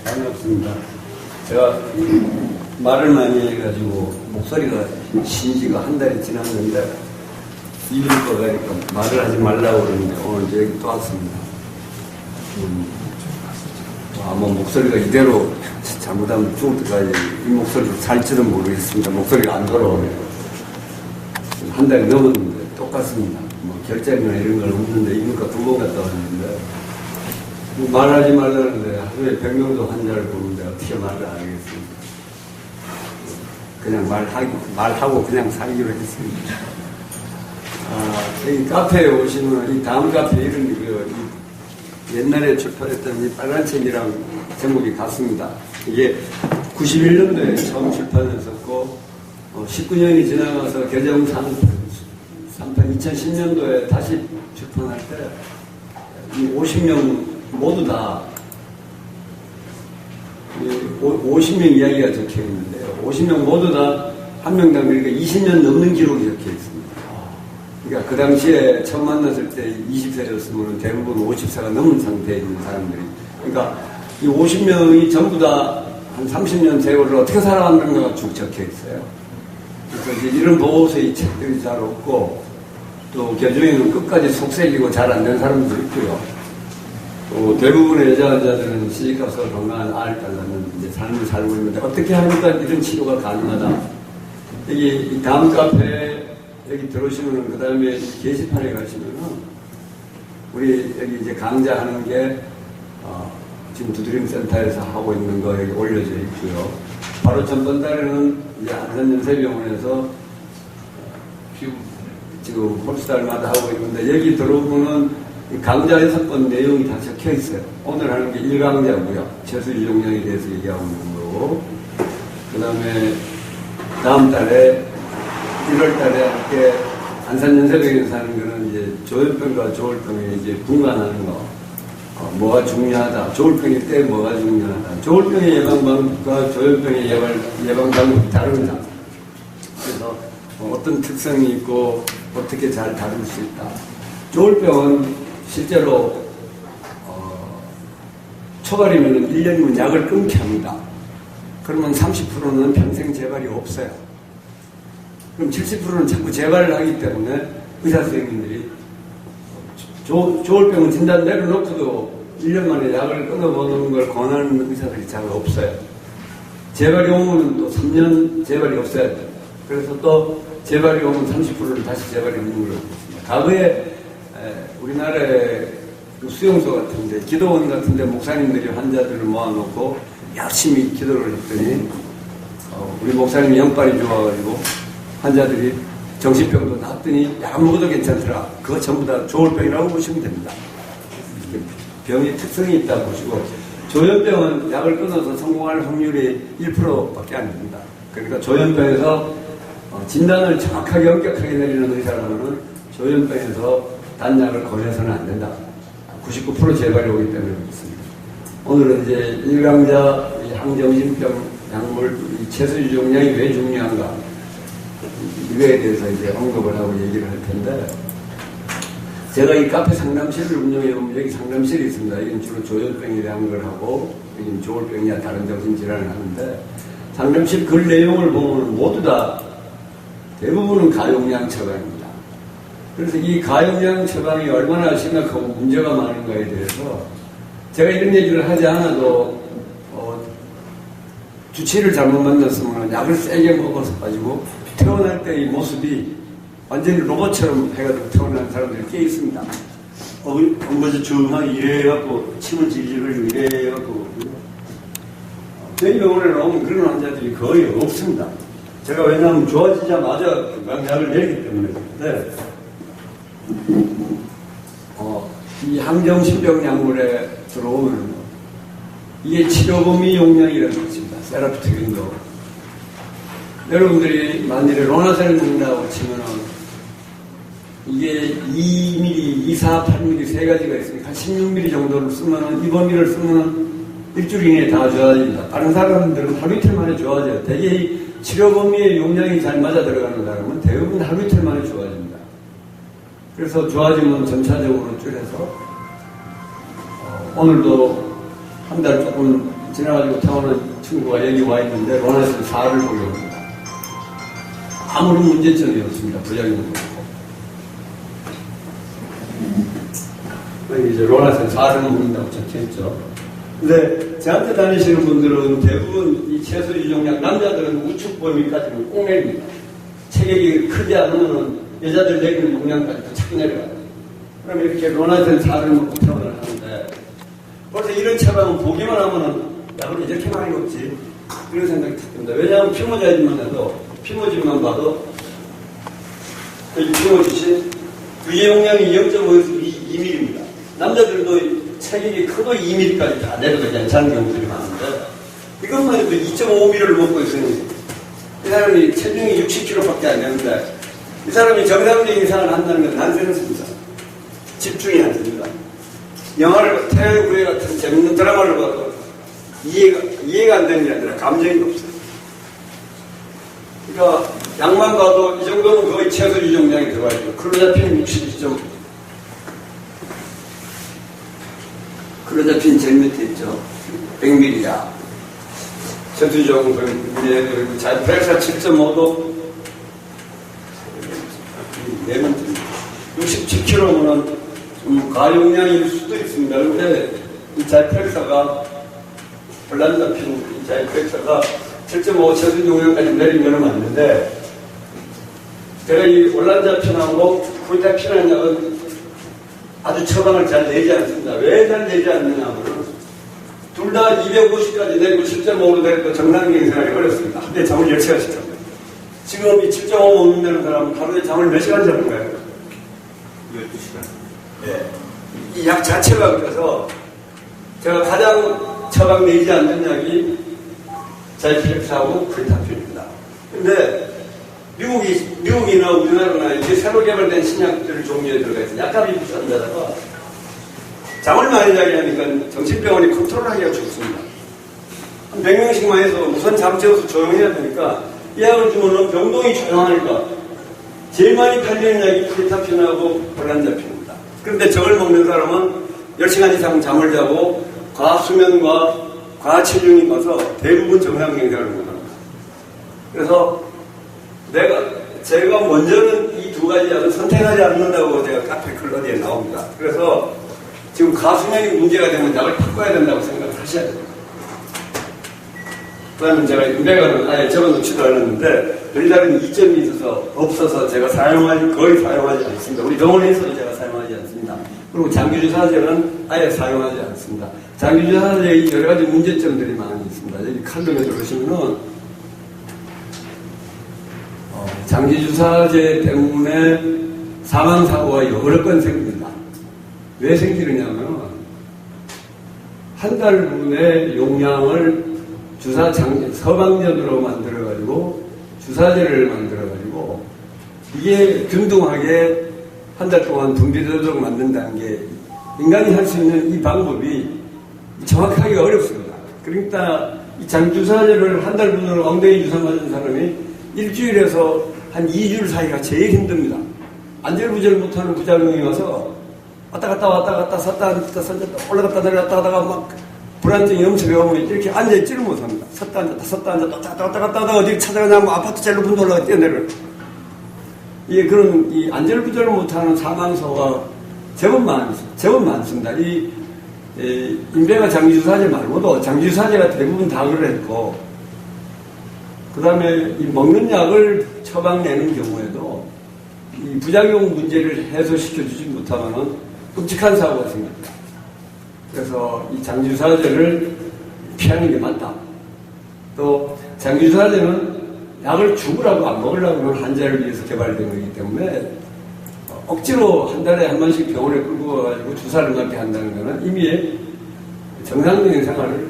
반갑습니다. 제가 말을 많이 해가지고 목소리가 쉰 지가 한 달이 지났는데 입을 꺼가니까 말을 하지 말라고 그러는데 오늘 여기 또 왔습니다. 아마 목소리가 이대로 잘못하면 죽을 때까지 이 목소리로 살지도 모르겠습니다. 목소리가 안 돌아오네요. 한 달이 넘었는데 똑같습니다. 뭐 결장이나 이런 건 없는데 이분과 두 번 갔다 왔는데 말하지 말라는데 하루에 100명도 환자를 보는데 어떻게 말을 안 하겠습니까? 그냥 말하고 그냥 살기로 했습니다. 여기 카페에 오시면 이 다음 카페 이름이 옛날에 출판했던 이 빨간 책이랑 제목이 같습니다. 이게 91년도에 처음 출판했었고 19년이 지나가서 개정 3편 2010년도에 다시 출판할 때 이 50명 모두 다 50명 이야기가 적혀 있는데요. 50명 모두 다 한 명당 그러니까 20년 넘는 기록이 적혀 있습니다. 그러니까 그 당시에 처음 만났을 때 20세였으면 대부분 50세가 넘은 상태에 있는 사람들이. 그러니까 이 50명이 전부 다 한 30년 세월을 어떻게 살아왔는가가 쭉 적혀 있어요. 그래서 이제 이런 보고서의 책들이 잘 없고 또 개중에는 끝까지 속색이고 잘 안 된 사람도 있고요. 또 대부분의 여자 환자들은 시집가서 건강한 아이를 달라는 이제 삶을 살고 있는데 어떻게 하니까 이런 치료가 가능하다. 여기 다음 카페에 여기 들어오시면은 그 다음에 게시판에 가시면은 우리 여기 이제 강좌하는 게 지금 두드림 센터에서 하고 있는 거 여기 올려져 있고요. 바로 전번 달에는 이제 안산연세병원에서 지금 홀수달마다 하고 있는데 여기 들어오면은 강좌 6번 내용이 다 적혀 있어요. 오늘 하는 게 1강좌고요. 최수유종량에 대해서 얘기하고 있는 거고 그 다음에 다음 달에 1월 달에 함께 안산연세병에서 하는 거는 이제 조현병과 조울병에 이제 분간하는 거. 뭐가 중요하다. 조울병의 때 뭐가 중요하다. 조울병의 예방방법과 조현병의 예방방법이 다릅니다. 그래서 어떤 특성이 있고 어떻게 잘 다룰 수 있다. 조울병은 실제로 초발이면 1년이면 약을 끊게 합니다. 그러면 30%는 평생 재발이 없어요. 그럼 70%는 자꾸 재발을 하기 때문에 의사 선생님들이 조울병은 진단 내려놓고도 1년 만에 약을 끊어보는 걸 권하는 의사들이 잘 없어요. 재발이 오면 또 3년 재발이 없어야 돼요. 그래서 또 재발이 오면 30%는 다시 재발이 없는 걸로 있습니다. 과거에 우리나라에 그 수용소 같은데 기도원 같은데 목사님들이 환자들을 모아놓고 열심히 기도를 했더니 우리 목사님이 영빨이 좋아가지고 환자들이 정신병도 낫더니 약 먹어도 괜찮더라. 그거 전부 다 조울병이라고 보시면 됩니다. 병의 특성이 있다고 보시고 조현병은 약을 끊어서 성공할 확률이 1%밖에 안 됩니다. 그러니까 조현병에서 진단을 정확하게 엄격하게 내리는 의사라면 조현병에서 단약을 권해서는 안 된다. 99% 재발이 오기 때문에 그렇습니다. 오늘은 이제 1강자 항정신병 약물 최수유종량이 왜 중요한가 이거에 대해서 이제 언급을 하고 얘기를 할 텐데 제가 이 카페 상담실을 운영해 보면 여기 상담실이 있습니다. 여기는 주로 조현병에 대한 걸 하고 여기는 조울병이나 다른 정신질환을 하는데 상담실 글 내용을 보면 모두 다 대부분은 가용량 처방입니다. 그래서 이 가용량 처방이 얼마나 심각하고 문제가 많은가에 대해서 제가 이런 얘기를 하지 않아도 주치의를 잘못 만났으면 약을 세게 먹어서 가지고 태어날 때 이 모습이 완전히 로봇처럼 해가지고 태어나는 사람들이 꽤 있습니다. 엉거지 중하게 이래갖고 침을 질질 흘리고 이래갖고 저희 병원에 나오면 그런 환자들이 거의 없습니다. 제가 왜냐하면 좋아지자마자 약을 내리기 때문에 그런데 이 항정신병 약물에 들어오면 이게 치료범위 용량이라는 게 있습니다. 세라피틱 윈도우. 여러분들이 만일에 로나셀을 먹는다고 치면은 이게 2mm, 2, 4, 8mm 세 가지가 있으니까 한 16mm 정도를 쓰면은 이 범위를 쓰면은 일주일 이내에 다 좋아집니다. 다른 사람들은 하루 이틀 만에 좋아져요. 대개 이 치료 범위의 용량이 잘 맞아 들어가는 사람은 대부분 하루 이틀 만에 좋아집니다. 그래서 좋아지면 점차적으로 줄여서 오늘도 한 달 조금 지나가지고 태어난 친구가 여기 와 있는데 로나센 4를 복용합니다. 아무런 문제점이 없습니다. 부작용은 없고. 이제 로나센 4를 먹는다고 적혀있죠. 근데 저한테 다니시는 분들은 대부분 이 채소 유종약, 남자들은 우측 범위까지는 꼭 내립니다. 체격이 크지 않으면 여자들 내리는 용량까지도 자꾸 내려가요. 그럼 이렇게 로나센 4를 먹고 태어나를 하는데 벌써 이런 처방은 보기만 하면은 약을 이렇게 많이 먹지 그런 생각이 탁 듭니다. 왜냐하면 피모자지만 해도 피모집만 봐도 이 피모짓이 두개 용량이 0.5에서 2mm입니다. 남자들도 체격이 커도 2mm까지 다 내려도 괜찮은 경우들이 많은데 이것만 해도 2.5mm를 먹고 있으니 이 사람이 체중이 60kg밖에 안 되는데 이 사람이 정상적인 이상을 한다는 건 난센스입니다. 집중이 안 됩니다. 영화를 태양의 후예 같은 재밌는 드라마를 봐도 이해가 안 되는 게 아니라 감정이 없어요. 그러니까 약만 봐도 이 정도는 거의 채소 유종량이 들어가죠. 클로자핀 62점. 클로자핀 제일 밑에 있죠. 100ml야. 채소 유종은 그리고 자이프렉사 7.5도 67kg면은 좀 가용량일 수도 있습니다. 그런데 이 자이프렉사가 블란다핀 이 자이프렉사가 7.5 채소 용량까지 내리면 맞는데 제가 이 올란자핀하고 쿠이타핀이라는 약은 아주 처방을 잘 내지 않습니다. 왜 잘 내지 않느냐 하면 둘 다 250까지 내리고 7.5로 내리고 정상적인 생활이 어렵습니다. 한때 잠을 10시간씩 잡니다. 지금 이 7.5 먹는 사람은 하루에 잠을 몇 시간 자는 거예요? 12시간. 예. 이 약 자체가 그래서 제가 가장 처방 내지 않는 약이 자이프렉사하고 쿠이타핀입니다. 근데 미국이나 우리나라나 이제 새로 개발된 신약들 종류에 들어가 있어요. 약값이 비싼 데다가 잠을 많이 자게 하니까 정신병원이 컨트롤하기가 좋습니다. 한 100명씩만 해서 우선 잠 재워서 조용해야 되니까 이 약을 주면 병동이 조용하니까 제일 많이 팔리는 약이 쿠이타핀하고 올란자핀입니다. 그런데 저걸 먹는 사람은 10시간 이상 잠을 자고 과수면과 과체중이 가서 대부분 정상적인 생활을 못합니다. 그래서 제가 먼저는 이 두 가지 약을 선택하지 않는다고 제가 카페 클러디에 나옵니다. 그래서 지금 가수면이 문제가 되면 약을 바꿔야 된다고 생각을 하셔야 됩니다. 그 다음에 제가 인베가는 아예 적어놓지도 않았는데 별다른 이점이 있어서 없어서 제가 거의 사용하지 않습니다. 우리 병원에서도 제가 사용하지 않습니다. 그리고 장기주사제는 아예 사용하지 않습니다. 장기주사제의 여러 가지 문제점들이 많이 있습니다. 여기 칼럼에 들어오시면은 장기주사제 때문에 사망사고가 여러 건 생깁니다. 왜 생기느냐면 한 달 분의 용량을 서방전으로 만들어가지고 주사제를 만들어가지고 이게 균등하게 한 달 동안 분비되도록 만든다는 게 인간이 할 수 있는 이 방법이 정확하게 어렵습니다. 그러니까 이 장주사제를 한 달 분으로 엉덩이 주사 맞은 사람이 일주일에서 한 2주일 사이가 제일 힘듭니다. 안절부절 못하는 부작용이 와서 왔다 갔다 섰다 앉았다 올라갔다 내려갔다 하다가 막 불안증이 엄청 오면 이렇게 앉아있지를 못합니다. 섰다 앉았다 왔다 갔다 하다가 어디 찾아가냐 뭐 아파트 제일 높은 데 올라가 뛰어내려요. 이게 그런 이 안절부절을 못하는 사망사고가 제법 많습니다. 이 인베가 장기주사제 말고도 장기주사제가 대부분 다 그랬고 그 다음에 이 먹는 약을 처방내는 경우에도 이 부작용 문제를 해소시켜주지 못하면 끔찍한 사고가 생깁니다. 그래서 이 장기주사제를 피하는 게 맞다. 또 장기주사제는 약을 죽으라고 안 먹으려고 하는 환자를 위해서 개발된 거기 때문에 억지로 한 달에 한 번씩 병원에 끌고 가가지고 주사를 맞게 한다는 것은 이미 정상적인 생활을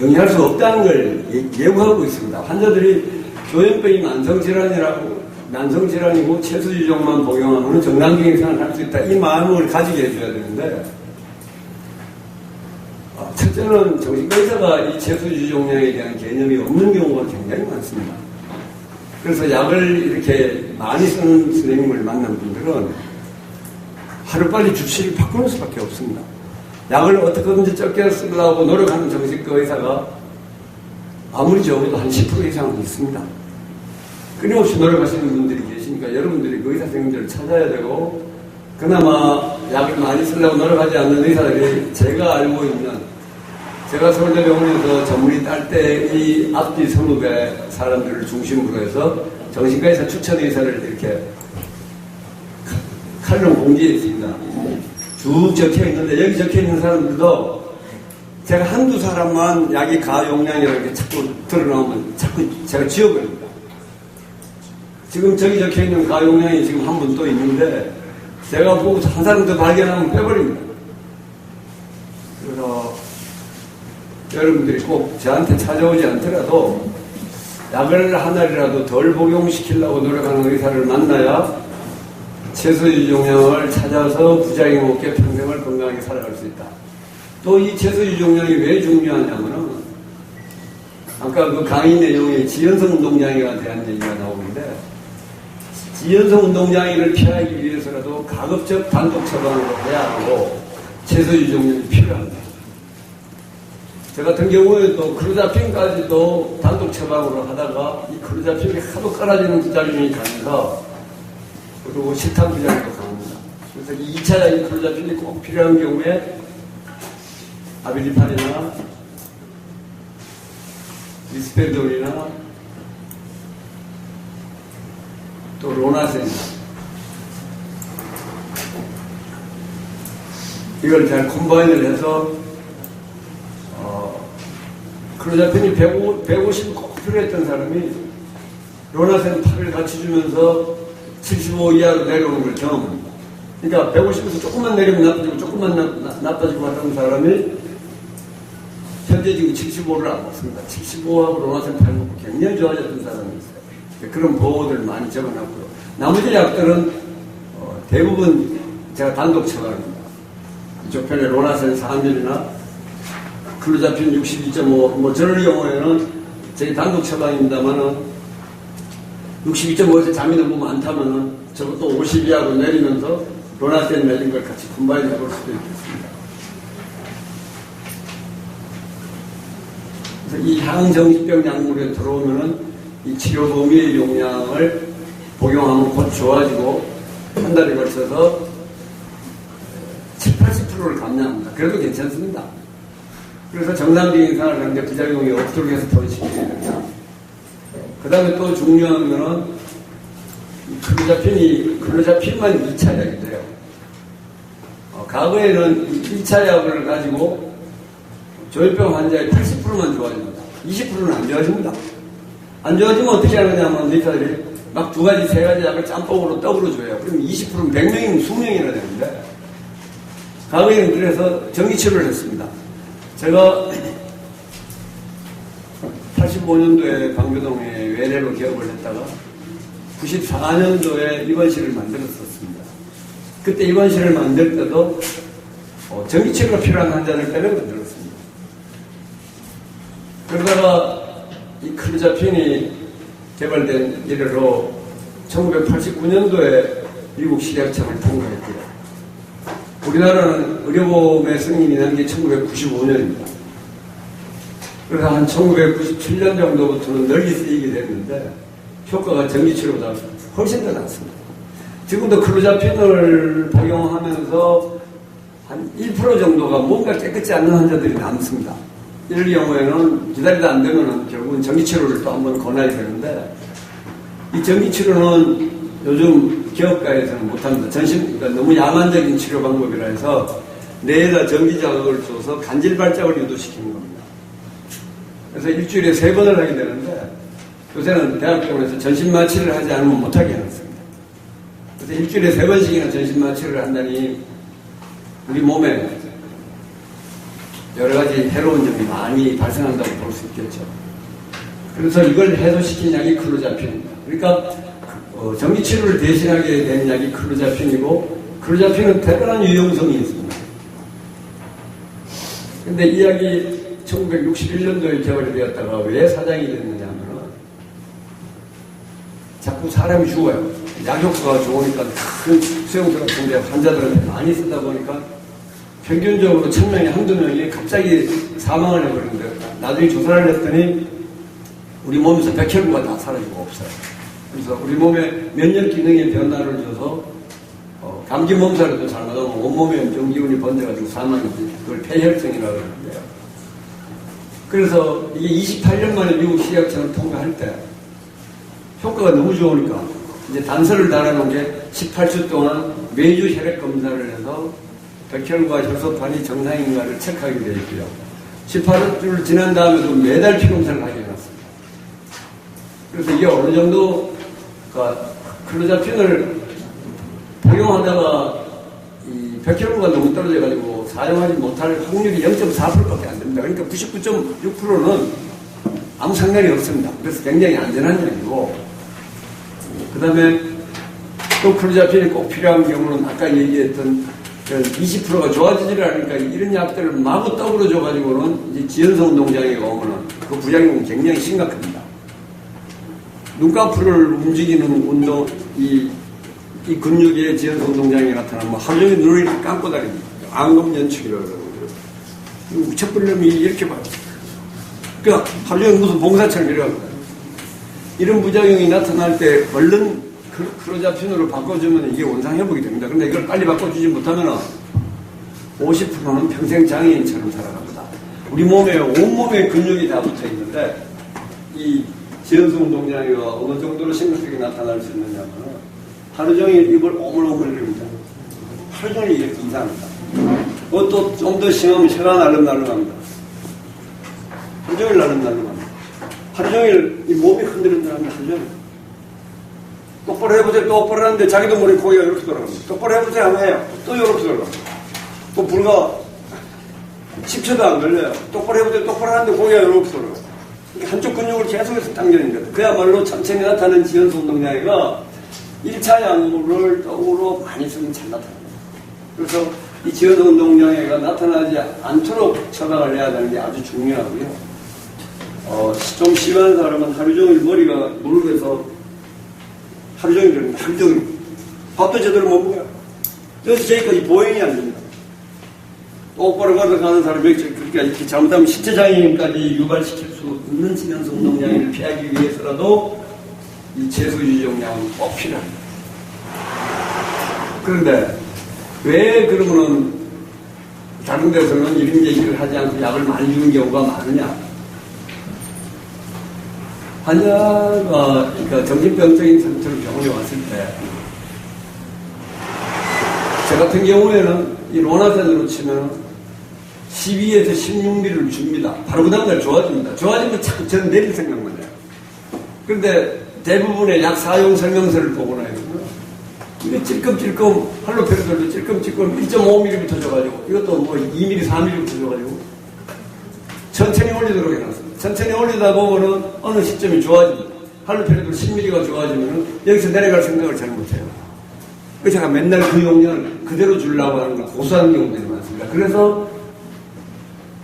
영위할 수 없다는 걸 예고하고 있습니다. 환자들이 조현병이 만성질환이고 채소유종만 복용하면 정상적인 생활을 할 수 있다. 이 마음을 가지게 해줘야 되는데 첫째는 정신과 의사가 이 채소유종량에 대한 개념이 없는 경우가 굉장히 많습니다. 그래서 약을 이렇게 많이 쓰는 선생님을 만난 분들은 하루빨리 주치를 바꾸는 수밖에 없습니다. 약을 어떻게든지 적게 쓰려고 노력하는 정신과 의사가 아무리 적어도 한 10% 이상은 있습니다. 끊임없이 노력하시는 분들이 계시니까 여러분들이 그 의사 선생님들을 찾아야 되고, 그나마 약을 많이 쓰려고 노력하지 않는 의사들이 제가 알고 있는, 제가 서울대병원에서 전문의 딸 때 이 앞뒤 성읍의 사람들을 중심으로 해서 정신과 의사 추천 의사를 이렇게 칼럼 공지에 있습니다. 쭉 적혀 있는데, 여기 적혀 있는 사람들도 제가 한두 사람만 약이 가용량이라는 게 자꾸 드러나오면 자꾸 제가 지워버립니다. 지금 저기 적혀 있는 가용량이 지금 한 분 또 있는데, 제가 보고 한 사람 더 발견하면 빼버립니다. 그래서 여러분들이 꼭 저한테 찾아오지 않더라도 약을 하나라도 덜 복용시키려고 노력하는 의사를 만나야 채소 유종량을 찾아서 부작용 없게 평생을 건강하게 살아갈 수 있다. 또 이 채소 유종량이 왜 중요하냐면은, 아까 그 강의 내용에 지연성 운동장애에 대한 얘기가 나오는데, 지연성 운동장애를 피하기 위해서라도 가급적 단독 처방으로 해야 하고 채소 유종량이 필요합니다. 저 같은 경우에도 클로자핀까지도 단독 처방으로 하다가 이 클로자핀이 하도 깔아지는 부작용이 강해서, 그리고 식탐 부작용도 강합니다. 그래서 2차 약인 클로자핀이 꼭 필요한 경우에 아빌리판이나 리스페돌이나 또 로나센, 이걸 잘 콤바인을 해서 클로자핀이 150 꼭 필요했던 사람이 로나센 8을 같이 주면서 75 이하로 내려오는 걸 경험합니다. 그러니까 150에서 조금만 내리면 나빠지고 조금만 나빠지고 하던 사람이 현재 지금 75를 안 먹습니다. 75하고 로나센 8 먹고 굉장히 좋아졌던 사람이 있어요. 그런 보호들 많이 적어놨고요. 나머지 약들은 대부분 제가 단독 처방합니다. 이쪽 편에 로나센 4ml나 클로자핀 62.5, 저럴 경우에는 제 단독 처방입니다만은 62.5에서 잠이 너무 많다면은 저것도 50 이하로 내리면서 로나센 내린 걸 같이 콤바인 해볼 수도 있겠습니다. 그래서 이 항정신병 약물에 들어오면은 이 치료 범위의 용량을 복용하면 곧 좋아지고 한 달에 걸쳐서 70~80%를 감량합니다. 그래도 괜찮습니다. 그래서 정상적인 생활을 하는데 부작용이 없도록 해서 더 지켜야 됩니다. 그 다음에 또 중요한 거는 클로자핀만 2차 약이 돼요. 과거에는 1차 약을 가지고 조현병 환자의 80%만 좋아집니다. 20%는 안 좋아집니다. 안 좋아지면 어떻게 하느냐면 의사들이 막 2가지, 3가지 약을 짬뽕으로 떡으로 줘요. 그럼 20%는 100명이면 20명이나 되는데, 과거에는 그래서 정기치료를 했습니다. 제가 85년도에 방교동에 외래로 개업을 했다가 94년도에 입원실을 만들었었습니다. 그때 입원실을 만들 때도 전기치료가 필요한 환자들 때문에 만들었습니다. 그러다가 이 클로자핀이 개발된 이래로 1989년도에 미국 식약청을 통과했고요. 우리나라는 의료보험의 승인이 난 게 1995년입니다. 그래서 한 1997년 정도부터는 널리 쓰이게 됐는데 효과가 전기치료보다 훨씬 더 낫습니다. 지금도 클로자핀을 복용하면서 한 1% 정도가 뭔가 깨끗지 않는 환자들이 남습니다. 이럴 경우에는 기다리다 안 되면 결국은 전기치료를 또 한번 권해야 되는데, 이 전기치료는 요즘 기업가에서는 못합니다. 그러니까 너무 야만적인 치료 방법이라 해서 뇌에다 전기 자극을 줘서 간질 발작을 유도시키는 겁니다. 그래서 일주일에 3번을 하게 되는데, 요새는 대학병원에서 전신마취를 하지 않으면 못하게 해놨습니다. 그래서 일주일에 3번씩이나 전신마취를 한다니 우리 몸에 여러 가지 해로운 점이 많이 발생한다고 볼 수 있겠죠. 그래서 이걸 해소시킨 약이 클로자핀입니다. 그러니까 전기치료를 대신하게 된 약이 클로자핀이고, 클로자핀은 대단한 유용성이 있습니다. 근데 이 약이 1961년도에 개발이 되었다가 왜 사장이 됐느냐 하면, 자꾸 사람이 죽어요. 약 효과가 좋으니까 큰 수용소 같은 데 환자들한테 많이 쓰다 보니까 평균적으로 1000명에 한두 명이 갑자기 사망을 해버리는데 나중에 조사를 했더니 우리 몸에서 백혈구가 다 사라지고 없어요. 그래서 우리 몸에 면역 기능의 변화를 줘서 감기 몸살에도 잘못하면 온몸에 전기운이 번져가지고 사망이지. 그걸 폐혈증이라고 그러는데요. 그래서 이게 28년 만에 미국 식약청을 통과할 때 효과가 너무 좋으니까 이제 단서를 달아놓은 게 18주 동안 매주 혈액 검사를 해서 백혈과 혈소판이 정상인가를 체크하게 되어 있고요. 18주를 지난 다음에도 매달 피검사를 하게 해놨습니다. 그래서 이게 어느 정도 클로자핀을 복용하다가 이 백혈구가 너무 떨어져가지고 사용하지 못할 확률이 0.4%밖에 안 됩니다. 그러니까 99.6%는 아무 상관이 없습니다. 그래서 굉장히 안전한 약이고, 그 다음에 또 클로자핀이 꼭 필요한 경우는 아까 얘기했던 20%가 좋아지질 않으니까 이런 약들을 마구 떡으로 줘가지고는 이제 지연성 운동장애가 오면은 그 부작용은 굉장히 심각합니다. 눈꺼풀을 움직이는 운동, 이 근육의 지연성 운동장애가 나타나면 하루 종일 눈을 이렇게 감고 다닙니다. 안검연축이라고 그러고. 척불염이 이렇게 봐요. 그러니까 하루 종일 무슨 봉사처럼 이러거든요. 이런 부작용이 나타날 때 얼른 클로자핀으로 바꿔주면 이게 원상 회복이 됩니다. 근데 이걸 빨리 바꿔주지 못하면 50%는 평생 장애인처럼 살아갑니다. 우리 몸에 온몸에 근육이 다 붙어 있는데 이 지연성 운동장애가 어느 정도로 심각하게 나타날 수 있느냐면 하루 종일 입을 오물오물거립니다. 하루 종일 이렇게 이상합니다. 그것도 좀 더 심하면 혀가 날름날름합니다. 하루 종일 날름날름합니다. 하루 종일 이 몸이 흔들흔들합니다. 하루 종일. 똑바로 해보세요. 똑바로 하는데 자기도 모르게 고개가 이렇게 돌아갑니다. 똑바로 해보세요 하면 해요. 또 이렇게 돌아갑니다. 또 불과 10초도 안 걸려요. 똑바로 해보세요. 똑바로 하는데 고개가 이렇게 돌아갑니다. 한쪽 근육을 계속해서 당기는 거예요. 그야말로 천천히 나타나는 지연성 운동장애가 1차 약물을 떡으로 많이 쓰면 잘 나타납니다. 그래서 이 지연성 운동장애가 나타나지 않도록 처방을 해야 되는 게 아주 중요하고요. 좀 심한 사람은 하루 종일 머리가 무릎에서 하루 종일 그럽니다. 하루 종일. 밥도 제대로 못 먹어요. 그래서 저희까지 보행이 안 됩니다. 똑바로 가는 사람이 그러니까 이렇게 잘못하면 신체장애인까지 유발시킬 수 있는 지연성 운동장애를 피하기 위해서라도 이 채소유지용량은 꼭 필요합니다. 그런데 왜 그러면은 다른 데서는 이런 얘기를 하지 않고 약을 많이 주는 경우가 많으냐? 환자가 그러니까 정신병적인 상태로 병원에 왔을 때 저 같은 경우에는 이 로나센으로 치면 12에서 16ml를 줍니다. 바로 그 다음날 좋아집니다. 좋아지면 자꾸 저는 내릴 생각만 해요. 그런데 대부분의 약 사용 설명서를 보고 나요. 이게 찔끔찔끔 할로페리돌도 찔끔찔끔 1.5ml부터 줘가지고 이것도 뭐 2ml, 4ml부터 줘가지고 천천히 올리도록 해놨습니다. 천천히 올리다 보면은 어느 시점이 좋아집니다. 할로페리돌 10ml가 좋아지면은 여기서 내려갈 생각을 잘 못해요. 그래서 제가 맨날 그 용량을 그대로 주려고 하는 걸 고수하는 경우들이 많습니다. 그래서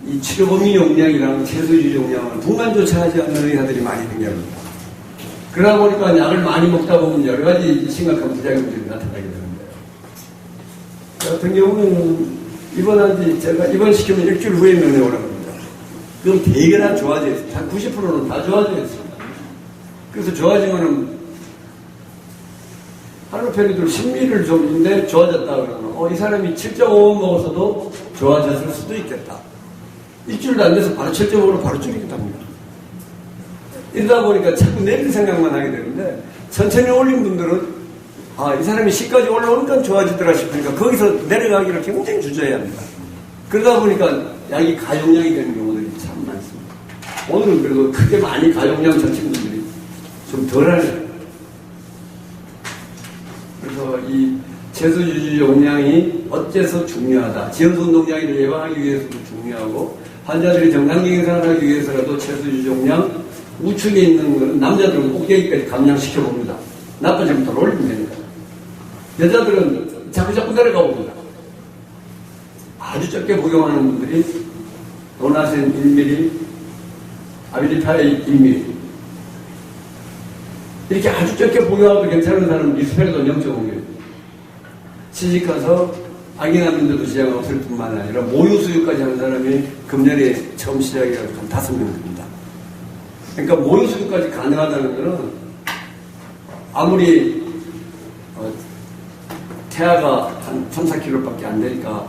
이 치료 범위 용량이랑 채소유지 용량을 분간조차 하지 않는 의사들이 많이 생깁니다. 그러다 보니까 약을 많이 먹다 보면 여러 가지 심각한 부작용들이 나타나게 되는데요. 저 같은 경우는 제가 입원시키면 일주일 후에 면회 오라고 합니다. 그럼 되게 다 좋아져 있습니다. 한 90%는 다 좋아져 있습니다. 그래서 좋아지면은 할로페리돌 10ml를 줬는데 좋아졌다 그러면 이 사람이 7.5만 먹었어도 좋아졌을 수도 있겠다. 일주일도 안 돼서 바로 7.5로 바로 줄이기도 합니다. 이러다 보니까 자꾸 내릴 생각만 하게 되는데 천천히 올린 분들은 이 사람이 10까지 올라오니까 좋아지더라 싶으니까 거기서 내려가기를 굉장히 주저해야 합니다. 그러다 보니까 약이 가용량이 되는 경우들이 참 많습니다. 오늘은 그래도 크게 많이 가용량 적힌 분들이 좀 덜하네요. 그래서 이 채소유지 용량이 어째서 중요하다. 지연성 운동장애를 예방하기 위해서도 중요하고 환자들이 정상적인 생활을 하기 위해서라도 채소유지 용량 우측에 있는 것은 남자들은 꼭대기까지 감량시켜 봅니다. 나빠지면 더 올리면 되니까. 여자들은 자꾸 내려가 봅니다. 아주 적게 복용하는 분들이 로나센 1ml, 아비리파이 1ml 이렇게 아주 적게 복용하도 괜찮은 사람은 리스페라돈 0.5ml 시집 가서 악인암인들도 시장 없을 뿐만 아니라 모유수유까지 하는 사람이 금년에 처음 시작해가지고 한 5명 됩니다. 그러니까 모유수유까지 가능하다는 것은 아무리 태아가 한 3, 4kg밖에 안 되니까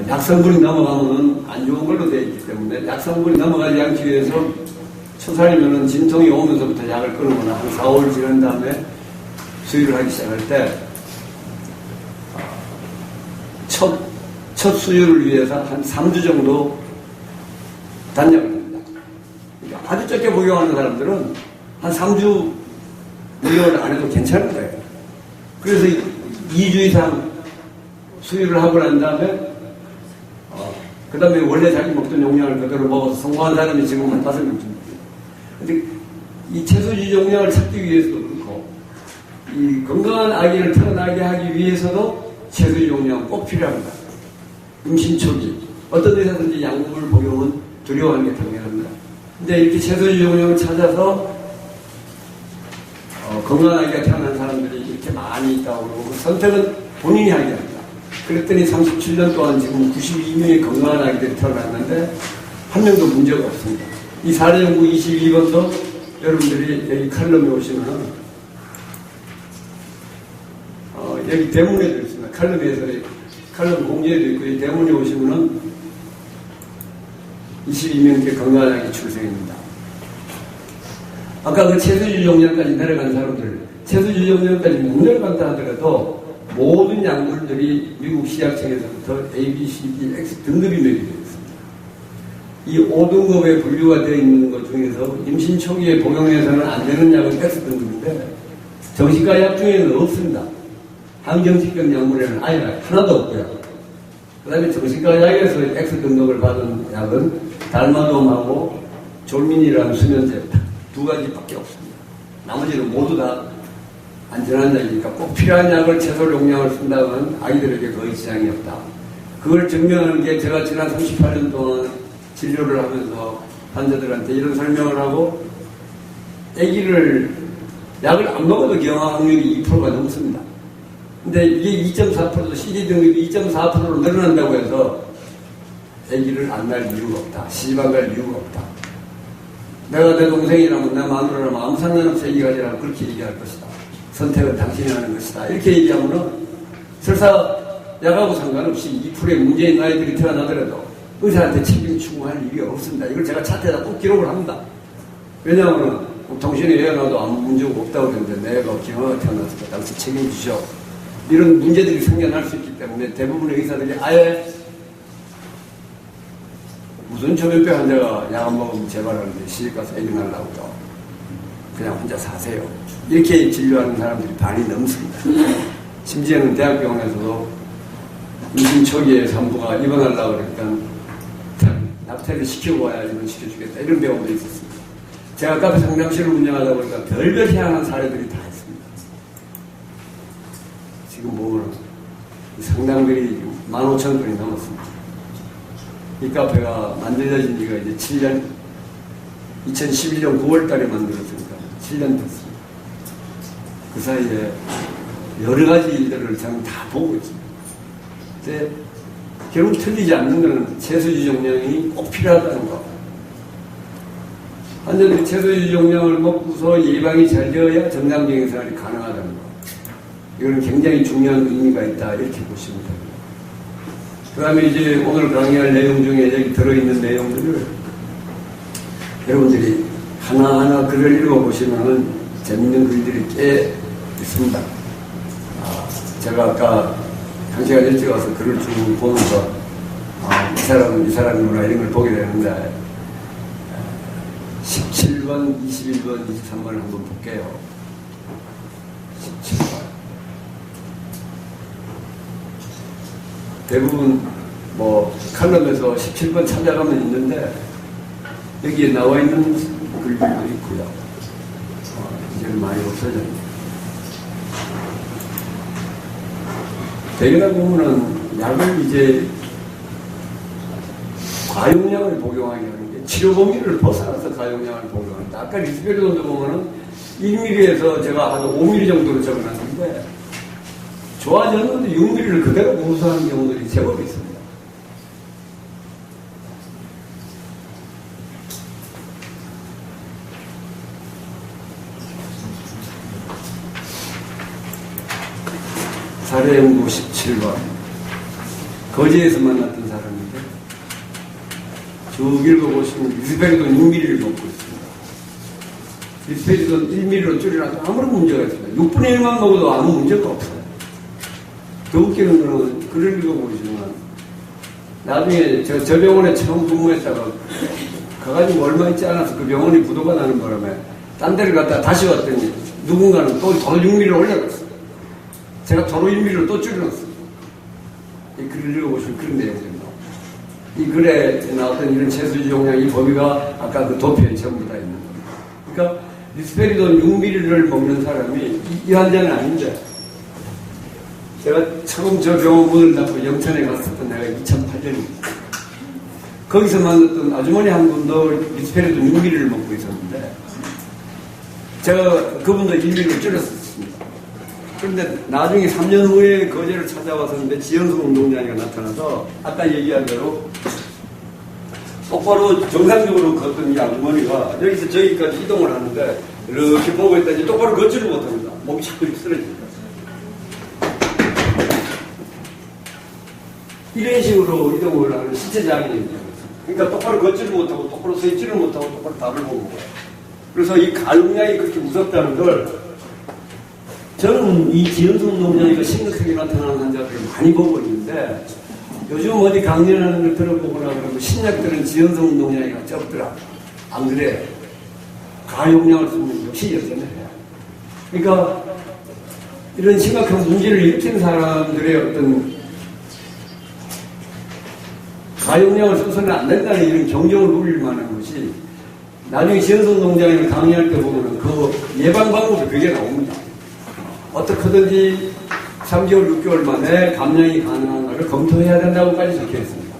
약성분이 넘어가면 안 좋은 걸로 되어 있기 때문에 약성분이 넘어가지 않기 위해서 초살이면은 진통이 오면서부터 약을 끊으거나 한 4, 5일 지난 다음에 수유를 하기 시작할 때 첫 수유를 위해서 한 3주 정도 단약을 합니다. 그러니까 아주 적게 복용하는 사람들은 한 3주 복용을 안 해도 괜찮은 거예요. 그래서 2주 이상 수유를 하고 난 다음에 그 다음에 원래 자기 먹던 용량을 그대로 먹어서 성공한 사람이 지금 한 5명 정도. 근데 이 채소지 용량을 찾기 위해서도 그렇고 이 건강한 아기를 태어나게 하기 위해서도 채소지 용량은 꼭 필요합니다. 임신 초기 어떤 의사든지 약물 복용은 두려워하는 게 당연합니다. 근데 이렇게 채소지 용량을 찾아서 건강한 아기가 태어난 사람들이 이렇게 많이 있다고 그러고 그 선택은 본인이 하게 합니다. 그랬더니 37년 동안 지금 92명의 건강한 아기들이 태어났는데 한 명도 문제가 없습니다. 이 사례연구 22번도 여러분들이 여기 칼럼에 오시면 여기 대문에도 있습니다. 칼럼 공지에도 있고 이 대문에 오시면은 22명의 건강한 아기 출생입니다. 아까 그 채소지 용량까지 내려간 사람들, 채소지 용량까지 못 내려간다 하더라도 모든 약물들이 미국 시약청에서부터 A, B, C, D, X 등급이 매겨져 있습니다. 이 5등급에 분류가 되어 있는 것 중에서 임신 초기에 복용해서는 안 되는 약은 X 등급인데 정신과 약 중에는 없습니다. 항정식적 약물에는 아예 하나도 없고요. 그 다음에 정신과 약에서 X 등급을 받은 약은 달마돔하고 졸민이라는 수면제 두 가지밖에 없습니다. 나머지는 모두 다 안전한 약이니까 꼭 필요한 약을 최소 용량을 쓴다면 아이들에게 거의 지장이 없다. 그걸 증명하는 게 제가 지난 38년 동안 진료를 하면서 환자들한테 이런 설명을 하고 아기를 약을 안 먹어도 경화 확률이 2%가 넘습니다. 근데 이게 2.4%도 CD 등급이 2.4%로 늘어난다고 해서 아기를 안 낳을 이유가 없다. 시집 안 갈 이유가 없다. 내가 내 동생이라면 내 마누라라면 아무 상관없이 아기 가지라고 그렇게 얘기할 것이다. 선택은 당신이 하는 것이다. 이렇게 얘기하면은 설사 약하고 상관없이 2%의 문제인 아이들이 태어나더라도 의사한테 책임 추구할 일이 없습니다. 이걸 제가 차트에다 꼭 기록을 합니다. 왜냐하면 당신이 애 낳아도 아무 문제가 없다고 그러는데 내가 경화가 태어났으니까 당신 책임지셔. 이런 문제들이 생겨날 수 있기 때문에 대부분의 의사들이 아예 무슨 조현병 환자가 약 안 먹으면 재발하는데 시집가서 애기 낳으려고요. 그냥 혼자 사세요. 이렇게 진료하는 사람들이 반이 넘습니다. 심지어는 대학병원에서도 임신 초기에 산부가 입원하려고 그러니까 낙태를 시키고 와야 입원시켜주겠다. 이런 병원도 있었습니다. 제가 카페 상담실을 운영하다 보니까 별별 희한한 사례들이 다 있습니다. 지금 보면 상담들이 15,000건이 넘었습니다. 이 카페가 만들어진 지가 이제 7년, 2011년 9월 달에 만들었으니까 7년 됐습니다. 그 사이에 여러 가지 일들을 저는 다 보고 있습니다. 이제 결국 틀리지 않는 것은 채소지 용량이 꼭 필요하다는 거. 환자들이 채소지 용량을 먹고서 예방이 잘 되어야 정상적인 생활이 가능하다는 거. 이거는 굉장히 중요한 의미가 있다. 이렇게 보시면 됩니다. 그 다음에 이제 오늘 강의할 내용 중에 여기 들어있는 내용들을 여러분들이 하나하나 글을 읽어보시면 재밌는 글들이 꽤 있습니다. 제가 아까 한 시간 일찍 와서 글을 쭉 보면서 이 사람은 이 사람이구나 이런 걸 보게 되는데 17번, 21번, 23번을 한번 볼게요. 17번. 대부분 칼럼에서 17번 찾아가면 있는데 여기에 나와 있는 글들도 있고요. 이제는 많이 없어졌네요. 대개나 보면은 약을 이제 과용량을 복용하게 하는 게 치료 범위를 벗어나서 과용량을 복용한다. 아까 리스페리돈도 보면은 1mm에서 제가 한 5mm 정도로 적어놨는데 좋아졌는데 6mm를 그대로 고수하는 경우들이 제법 있습니다. 사례연구 17번. 거제에서 만났던 사람인데, 쭉 읽어보시면 리스페리돈 6mm를 먹고 있습니다. 리스페리돈 1mm로 줄여놔도 아무런 문제가 없습니다. 6분의 1만 먹어도 아무 문제가 없어요. 더 웃기는 거는 글을 읽어보시면, 나중에 저 병원에 처음 근무했다가, 가가지고 얼마 있지 않아서 그 병원이 부도가 나는 바람에, 딴 데를 갔다가 다시 왔더니, 누군가는 또 더 6mm를 올려놨어요. 제가 도로 1mm로 또 줄여놨어요. 이 글을 읽어보시면 그런 내용입니다. 이 글에 나왔던 이런 채수지 용량, 이 범위가 아까 그 도표에 전부 다 있는 겁니다. 그러니까 리스페리돈 6mm를 먹는 사람이 이 환자는 아닌데, 제가 처음 저 병원 문을 닫고 영천에 갔었던 내가 2008년입니다. 거기서 만났던 아주머니 한 분도 리스페리돈 6mm를 먹고 있었는데, 제가 그분도 1mm로 줄였었습니다. 그런데 나중에 3년 후에 거제를 찾아왔었는데 지연숙 운동장이가 나타나서 아까 얘기한 대로 똑바로 정상적으로 걷던 이 아주머니가 여기서 저기까지 이동을 하는데 이렇게 보고 있다니 똑바로 걷지를 못합니다. 목이 자꾸 쓰러집니다. 이런 식으로 이동을 하는 신체장애입니다. 그러니까 똑바로 걷지를 못하고 똑바로 서 있지를 못하고 똑바로 답을 보는 거예요. 그래서 이 가lum량이 그렇게 무섭다는 걸 저는 이 지연숙 운동장애가 심각하게 나타나는 환자들을 많이 보고 있는데, 요즘 어디 강연하는 걸 들어보거나 그러면 신약들은 지연숙 운동장애가 적더라. 안 그래요. 가용량을 쓰면 역시 여전해요. 그러니까 이런 심각한 문제를 일으킨 사람들의 어떤 가용량을 써서는 안 된다는 이런 경종을 울릴 만한 것이, 나중에 지연숙 운동장애를 강의할 때 보면 그 예방 방법이 그게 나옵니다. 어떻게든지 3개월, 6개월 만에 감량이 가능한가를 검토해야 된다고까지 적혀 있습니다.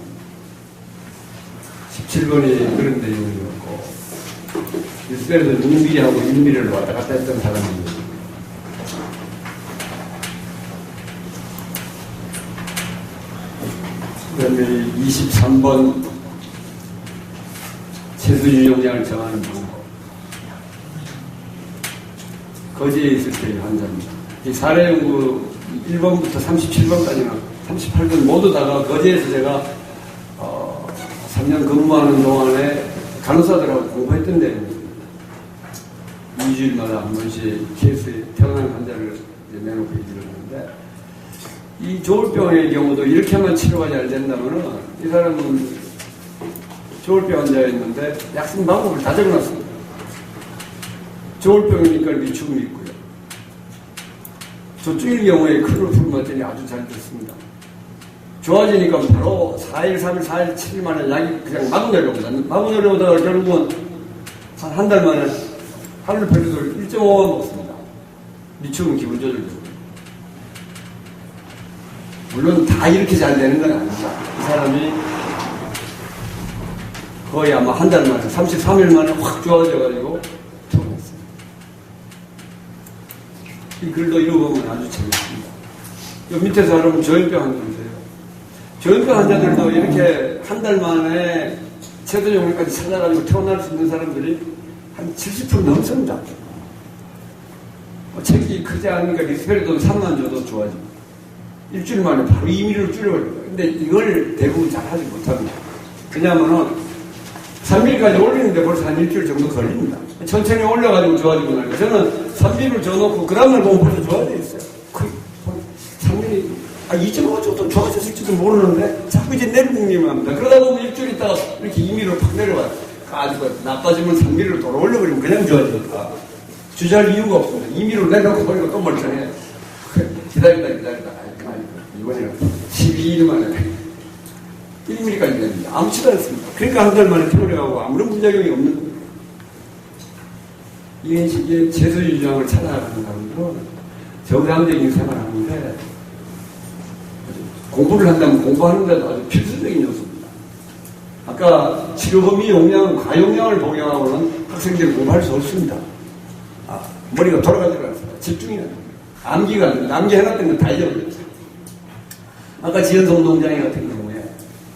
17번이 그런 내용이었고, 리스페리돈 6mm하고 1mm를 왔다 갔다 했던 사람입니다. 그 다음에 23번 채수지 용량을 정하는 방법. 거제에 있을 때의 환자입니다. 이 사례연구 1번부터 37번까지나 38번 모두 다가 거제에서 제가 3년 근무하는 동안에 간호사들하고 공부했던 내용입니다. 2주일마다 한 번씩 케이스에 태어난 환자를 내놓고 얘기를 하는데, 이 조울병의 경우도 이렇게만 치료가 잘 된다면은 이 사람은 조울병 환자였는데 약성 방법을 다 적어놨습니다. 조울병이니까 리튬이 있고요. 저쪽의 경우에 클로로푸르마틴이 아주 잘 됐습니다. 좋아지니까 바로 4일, 3일, 4일, 7일 만에 약이 그냥 마구 내려옵니다. 마구 내려오다가 결국은 한 달 만에 하루 펠리도를 1.5만 먹습니다. 리튬은 기분 조절되고. 물론 다 이렇게 잘 되는 건 아닙니다. 이 사람이 거의 아마 한 달 만에, 33일 만에 확 좋아져가지고 퇴원했습니다. 이 글도 읽어보면 아주 재밌습니다. 이 밑에서 여러분 저혈병 환자인데요. 저혈병 환자들도 이렇게 한 달 만에 최대 용량까지 찾아가지고 태어날 수 있는 사람들이 한 70% 넘습니다. 책이 크지 않으니까 리스페리돈 3만 줘도 좋아집니다. 일주일 만에 바로 2mm를 줄여버립니다. 근데 이걸 대부분 잘 하지 못합니다. 왜냐하면은 3mm까지 올리는데 벌써 한 일주일 정도 걸립니다. 천천히 올려가지고 좋아지고 나니까 저는 3mm를 줘놓고 그 다음날 보면 벌써 좋아져 있어요. 3mm, 2.5 정도 좋아졌을지도 모르는데 자꾸 이제 내리기만 합니다. 그러다 보면 일주일 있다가 이렇게 2mm로 팍 내려와요. 아주 나빠지면 3mm를 돌아 올려버리면 그냥 좋아지니까 주저할 이유가 없습니다. 2mm로 내려놓고 보니까 또 멀쩡해. 기다리다. 이번에는 12일 만에 1mm까지 됩니다. 아무치도 않습니다. 그러니까 한 달 만에 퇴원해가고 아무런 부작용이 없는 겁니다. 이런 식의 채수유장을 찾아가는 사람들은 정상적인 생활을 하는데, 공부를 한다면 공부하는 데도 아주 필수적인 요소입니다. 아까 치료 범위 용량, 과용량을 복용하고는 학생들이 공부할 수 없습니다. 머리가 돌아가지 않습니다. 집중이 안 됩니다. 암기가 해놨던 건 다 잊어버렸어요. 아까 지연성 농장의 같은 경우에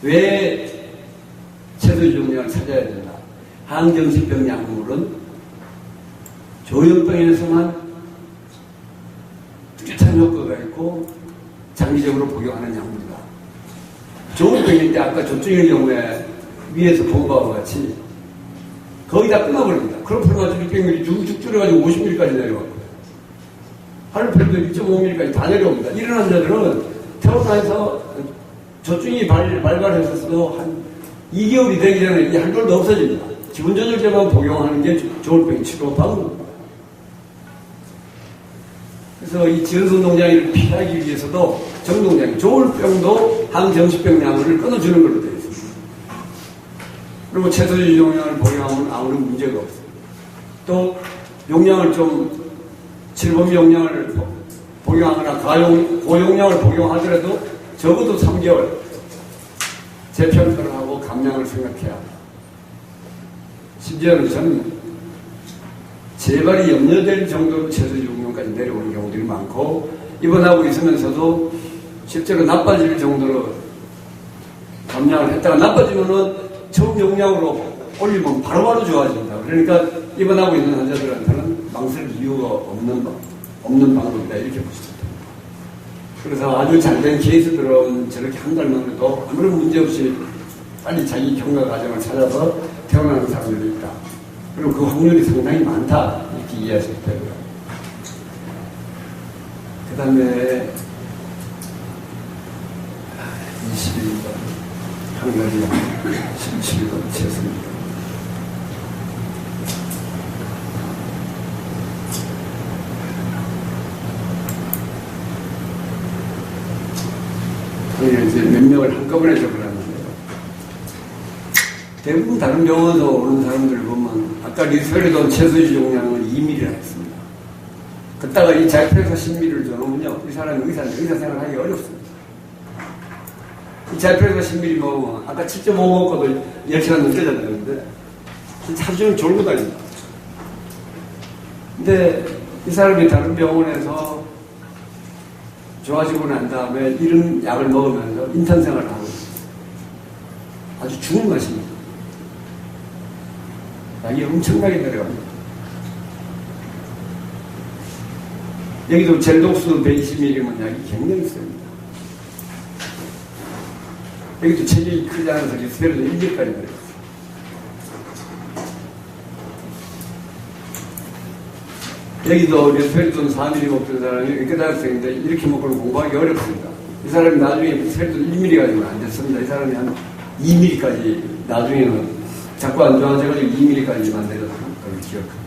왜 채소주 용량을 찾아야 된다. 항정신병 약물은 조현병에서만 뚜렷한 효과가 있고 장기적으로 복용하는 약물이다. 좋은 병인데 아까 조증의 경우에 위에서 본 바와 같이 거의 다 끊어버립니다. 크로플마트리 병률이 쭉쭉 줄여가지고 50mm까지 내려왔고요. 하루펠도 1.5mm까지 다 내려옵니다. 이런 환자들은 태어나서 조증이 발발했었어도 한 2개월이 되기 전에 이 한돌도 없어집니다. 기본조절제만 복용하는 게 조울병 치료 방법입니다. 그래서 이 지연성 농장을 피하기 위해서도 정농장이 조울병도 항정식병 약물을 끊어주는 걸로 되어 있습니다. 그리고 채소주 용량을 복용하면 아무런 문제가 없어요. 또 용량을 좀 질범 용량을 복용하거나 고용량을 복용하더라도 적어도 3개월 재평가를 하고 감량을 생각해야 합니다. 심지어는 저는 재발이 염려될 정도로 채소주 용량까지 내려오는 경우들이 많고 입원하고 있으면서도 실제로 나빠질 정도로 감량을 했다가 나빠지면은 처음 용량으로 올리면 바로바로 좋아진다. 그러니까 입원하고 있는 환자들한테는 망설 이유가 없는 방법이다. 이렇게 보시면 됩니다. 그래서 아주 잘된 케이스들은 저렇게 한 달만 해도 아무런 문제 없이 빨리 자기 경과 과정을 찾아서 태어나는 사람들이 있다. 그리고 그 확률이 상당히 많다. 이렇게 이해하시면 되고요. 그 다음에 21번 한 가지 17번 채웠습니다. 이제 몇 명을 한꺼번에 적어놨는데요. 대부분 다른 병원에서 오는 사람들 보면 아까 리스페리돈 채소주 용량을 2ml라 했습니다. 그따가 이 자이프레사 10ml를 줘놓으면요, 이 사람이 의사 생활하기 어렵습니다. 이 자이프레사 10ml 먹으면 아까 7.5 먹고도 10시간 넘게 잤는데 하루 종일 졸고 다닙니다. 근데 이 사람이 다른 병원에서 좋아지고 난 다음에 이런 약을 먹으면서 인턴 생활을 하고 있어요. 아주 죽은 맛입니다. 약이 엄청나게 내려갑니다. 여기도 젤독스 120mg면 약이 굉장히 셉니다. 여기도 체중이 크지 않아서 리스페리도 1g까지 내려갔어요. 여기도 리스페리돈 4ml 먹던 사람이 의과대학생인데 이렇게 먹고는 공부하기 어렵습니다. 이 사람이 나중에 리스페리돈 1ml 가지고는 안 됐습니다. 이 사람이 한 2ml까지 나중에는 자꾸 안 좋아져가지고 2ml까지만 내렸던 걸 기억합니다.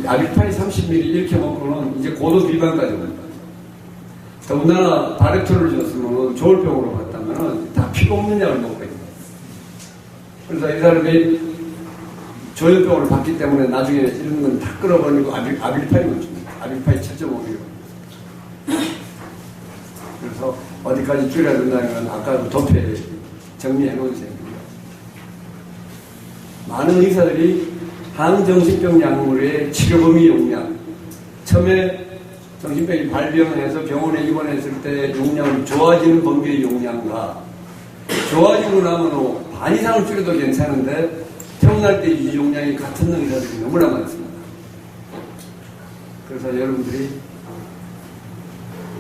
아비파이 30ml 이렇게 먹고는 이제 고도 비만까지 옵니다. 더군다나 바레토를 줬으면 조울병으로 갔다면 다 필요 없는 약을 먹고 있습니다. 그래서 이 사람이 조현병으로 봤기 때문에 나중에 이런 건 다 끌어버리고 아빌파이만 줍니다. 아빌파이 7.5mg. 그래서 어디까지 줄여야 된다는 건 아까 도표에 정리해 놓은 셈입니다. 많은 의사들이 항정신병 약물의 치료 범위 용량, 처음에 정신병이 발병해서 병원에 입원했을 때 용량이 좋아지는 범위의 용량과 좋아지고 나면 반 이상을 줄여도 괜찮은데 태어날 때 이 용량이 같은 의사들이 너무나 많습니다. 그래서 여러분들이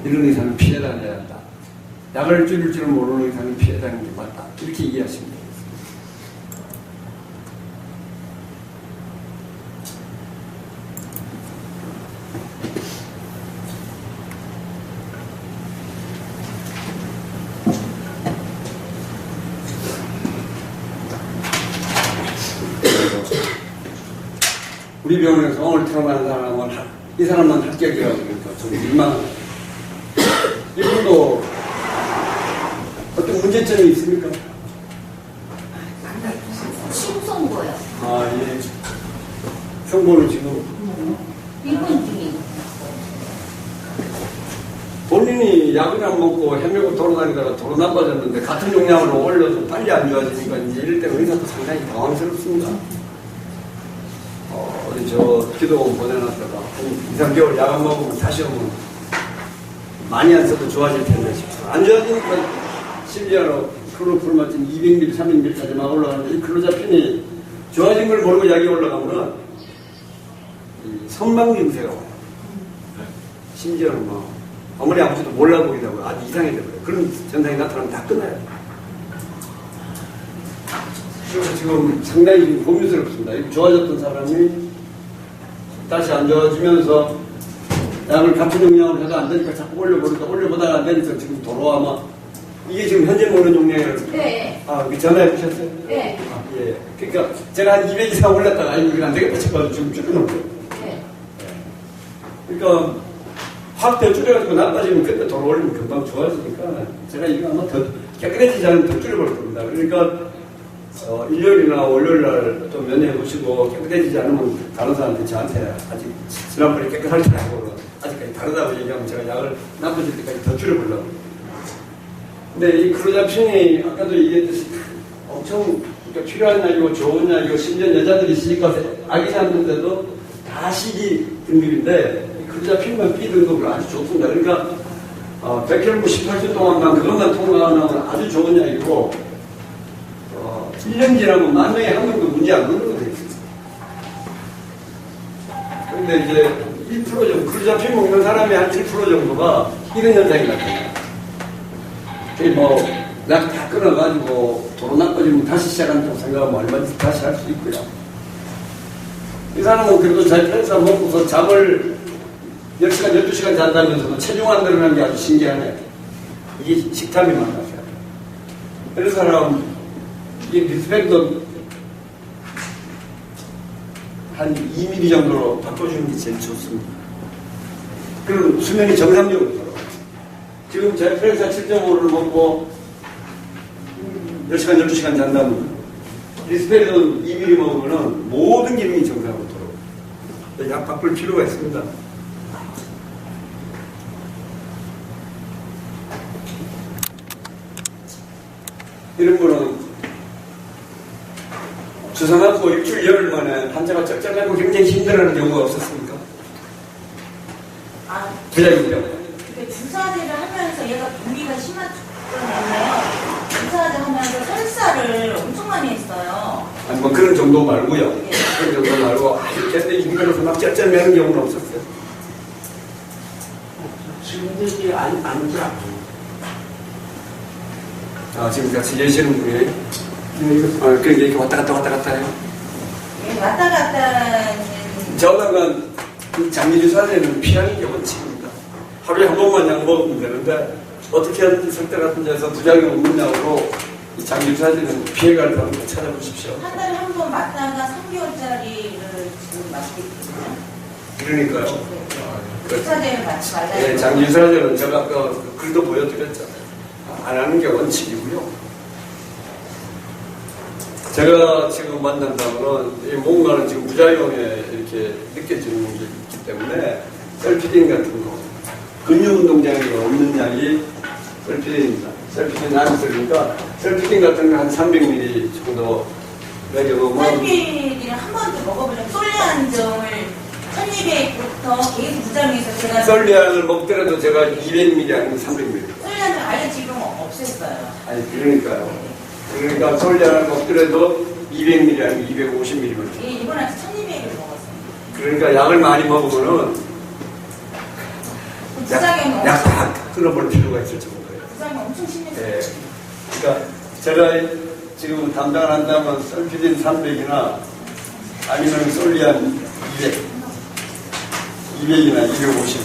이런 의사는 피해 다녀야 한다. 약을 줄일 줄 모르는 의사는 피해 다니는 게 맞다. 이렇게 이해하시면 되겠습니다. 우리 병원에서 오늘 태어나는 사람은 이 사람만 합격이라고 그러니까 좀 민망합니다. 이분도 어떤 문제점이 있습니까? 신성보요. 아, 예. 성보는 지금 입원 중이에요. 본인이 약을 안 먹고 헤매고 돌아다니다가 도로 나빠졌는데 같은 용량으로 올려서 빨리 안 좋아지니까 이제 이럴 때 의사도 상당히 당황스럽습니다. 어제 저 기도원 보내놨다가 한 2, 3개월 약안 먹으면 다시 오면 많이 안 써도 좋아질 텐데 싶어요. 안 좋아지니까 심지어는 클로프로마틴 200ml, 300ml까지 막 올라가는데 이 클로자핀이 좋아진 걸 모르고 약이 올라가면은 이 선망 증세가 와요. 심지어는 뭐 어머니 아버지도 몰라 보이다고 아주 이상해져요. 그런 증상이 나타나면 다 끝나요. 그래서 지금 상당히 지금 고민스럽습니다. 좋아졌던 사람이 다시 안 좋아지면서 약을 같은 용량으로 해도 안 되니까 자꾸 올려보다가 안 되니까 지금 돌아와마. 이게 지금 현재 먹는 용량이에요. 네. 아, 전화해 보셨어요? 네. 아, 예. 그러니까 제가 한 200 이상 올렸다가 아니, 이건 안 되겠다 싶어서 지금 줄여놓고요. 네. 그러니까 확 더 줄여가지고 나빠지면 그때 돌아올리면 금방 좋아지니까 제가 이거 아마 더 깨끗해지지 않으면 더 줄여볼 겁니다. 그러니까 일요일이나 월요일날 또 면회해 보시고 깨끗해지지 않으면 다른 사람들이 저한테 아직 지난번에 깨끗할 줄 알고 아직까지 다르다고 얘기하면 제가 약을 나빠질 때까지 더 줄여보려고. 근데 이 클로자핀이 아까도 얘기했듯이 엄청 그러니까 필요한 약이고 좋은 약이고 심지어 여자들이 쓰니까 아기 낳는데도 다 CG 등급인데 클로자핀만 B 등급으로 아주 좋습니다. 그러니까 백혈구 18주 동안만 그것만 통과하면 아주 좋은 약이고 1년 지나면 만 명에 한 명도 문제 안 되는 거예요. 그런데 이제 1% 정도, 클로자핀 먹는 사람이 한 1% 정도가 이런 현상이 나타나요. 약 다 끊어가지고 도로 나빠지면 다시 시작한다고 생각하면 얼마든지 다시 할 수 있고요. 이 사람은 그래도 잘 편해서 먹고서 잠을 10시간, 12시간 잔다면서도 체중 안 늘어나는 게 아주 신기하네. 이게 식탐이 많아서요. 그런 사람, 이 리스펙도 한 2mm 정도로 바꿔주는 게 제일 좋습니다. 그럼 수면이 정상적으로 돌아가요. 지금 제 프레사 7.5를 먹고 10시간, 12시간 잔다면 리스펙도 2mm 먹으면 모든 기능이 정상으로 돌아가요. 약 바꿀 필요가 있습니다. 이런 거는 주사 맞고 일주일 열흘 만에 환자가 쩍쩍하고 굉장히 힘들어하는 경우가 없었습니까? 부작용 때문에. 주사제를 하면서 얘가 분비가 심했잖아요. 주사제 하면서 설사를 엄청 많이 했어요. 아니 뭐 그런 정도 말고요. 그런 정도 말고 아주 굉장히 힘들어서 막 쩔쩔매는 경우는 없었어요. 지금도 이게 아니지 않아요. 지금 같이 계시는 분이 그러니까 이렇게 왔다 갔다 해요. 예, 왔다 갔다 하는 저는 장기주사제는 피하는 게 원칙입니다. 하루에 한 번만 약 먹으면 되는데 어떻게 하든지 설대 같은 데서 부작용 없는 약으로 이 장기주사제는 피해갈 사람을 찾아보십시오. 한 달에 한 번 맞다가 3개월짜리를 지금 맞고 있거든요. 그러니까요. 주사제를 맞지 말라고. 네, 장기주사제는 제가 아까 글도 보여드렸잖아요. 안 하는 게 원칙이고요. 제가 지금 만난다면 뭔가는 지금 부작용에 이렇게 느껴지는 게 있기 때문에 셀피딘 같은 거 근육운동장에 없는 약이 셀피딘입니다. 셀피딘 안 쓰니까 셀피딘 같은 거 한 300ml 정도 먹여보면 셀피딘을 한 번도 먹어보려면 솔리안정을 1200부터 계속 부작용해서 제가 솔리안을 먹더라도 제가 200ml 아니면 300ml. 솔리안을 아예 지금 없앴어요. 아니 그러니까요. 그러니까 솔리안을 먹더라도 200ml 아니면 250ml만. 예, 이번에 1200을 먹었어요. 그러니까 약을 많이 먹으면은 부작용이 약 다 끊어볼 필요가 있을 정도예요. 부작용이 엄청 심했어요. 예. 그러니까 제가 지금 담당을 한다면 설피딘 300이나 아니면 솔리안 200이나 250.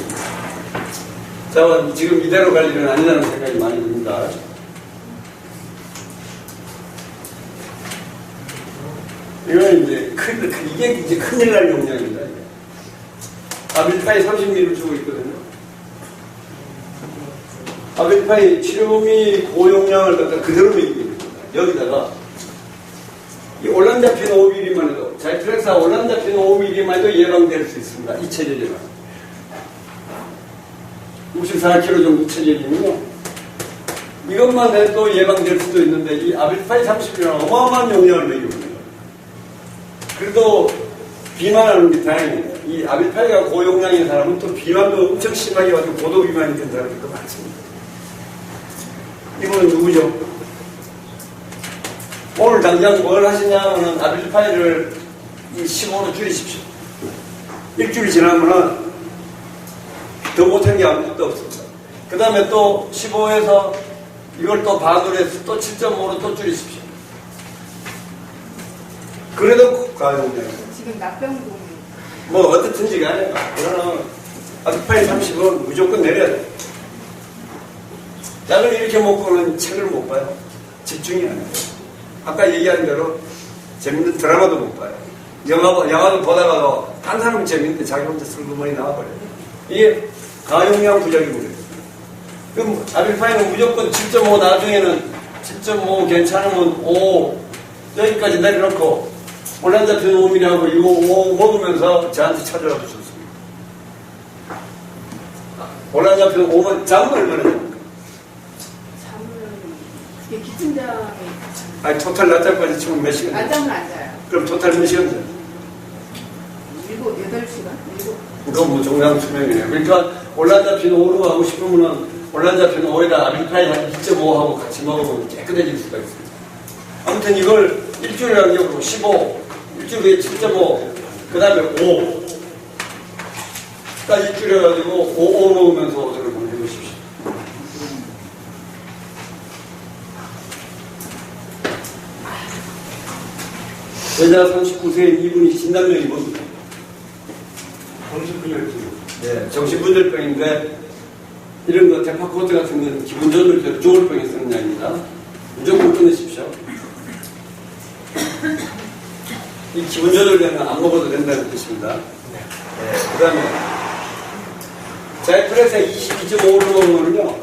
자, 지금 이대로 갈 일은 아니라는 생각이 많이 듭니다. 이건 이제 이게 이제 큰일 날 용량입니다. 아빌파이 30ml 주고 있거든요. 아빌파이 치료미 고용량을 갖다 그대로 먹입니다. 여기다가 이 올란자핀 5mm만 해도 자이트렉사 올란자핀 5mm만 해도 예방될 수 있습니다. 이 체질이는 64kg 정도 체질이면요. 이것만 해도 예방될 수도 있는데 이 아빌파이 30이라는 어마어마한 용량을 먹입니다. 그래도 비만하는 게 다행입니다. 이 아빌파이가 고용량인 사람은 또 비만도 엄청 심하게 가지고 고도비만이 된 사람들도 많습니다. 이분은 누구죠? 오늘 당장 뭘 하시냐면은 아빌파이를 이 15로 줄이십시오. 일주일 지나면은 더 못한 게 아무것도 없습니다. 그 다음에 또 15에서 이걸 또 반으로 해서 또 7.5로 또 줄이십시오. 그래도 과용량이에요. 지금 납병동 뭐 어떻든지 간에 그러나 아스파린 30은 무조건 내려야 돼. 약을 이렇게 먹고는 책을 못 봐요. 집중이 안 돼요. 아까 얘기한 대로 재밌는 드라마도 못 봐요. 영화도 보다가도 한 사람은 재밌는데 자기 혼자 슬그머니 나와버려요. 이게 가용량 부작용이에요. 그럼 아빌파인은 무조건 7.5 나중에는 7.5 괜찮으면 5 여기까지 내려놓고 혼란 잡히는 5mm하고 이거 5 먹으면서 저한테 찾아와도 좋습니다. 혼란 잡히는 5만 잠은 얼마나 됩니까? 잠은 그게 기침장에 아니 토탈 낮잠까지 치면 몇 시간? 낮잠을 안 자요. 그럼 토탈 몇 시간 자요? 8시간? 그건 뭐 정상 수명이네요. 그러니까 혼란 잡히는 5로 하고 싶으면은 혼란 잡히는 5에다 아빌파인 한 2.5하고 같이 먹으면 깨끗해질 수가 있습니다. 아무튼 이걸 일주일 간격으로 15, 일주일 후에 7.5, 그 다음에 5. 딱 일주일 해가지고 5 먹으면서 오전을 한번 해보십시오. 여자 39세인 이분이 진단명이 뭡니까? 정신분열증. 네, 정신분열병인데 이런 거 데파코트 같은 건 기분 좋을 때 좋을 병에 쓰는 약입니다. 무조건 끊으십시오. 이 기분 조절되면 안 먹어도 된다는 뜻입니다. 그 다음에 자이프렉스에 22.5를 먹으면요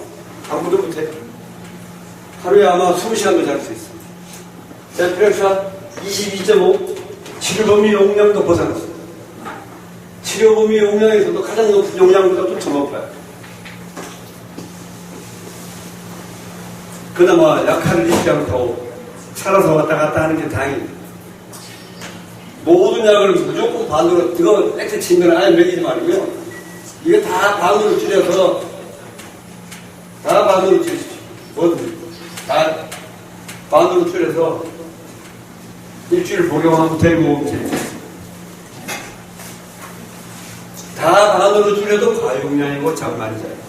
아무도 못해요. 하루에 아마 20시간도 잘 수 있습니다. 자이프렉스가 22.5 치료범위 용량도 벗어났습니다. 치료범위 용량에서도 가장 높은 용량보다 또 더 높아요. 그나마 약화를 입지 않고 살아서 왔다 갔다 하는 게 다행입니다. 모든 약을 무조건 반으로, 이거 액체 친 거는 아예 먹이지 말고요. 이게 다 반으로 줄여서, 다 반으로 줄이십시오. 뭐든. 다 반으로 줄여서 일주일 복용하면 되고, 다 반으로 줄여도 과용량이고 잠 많이 자요.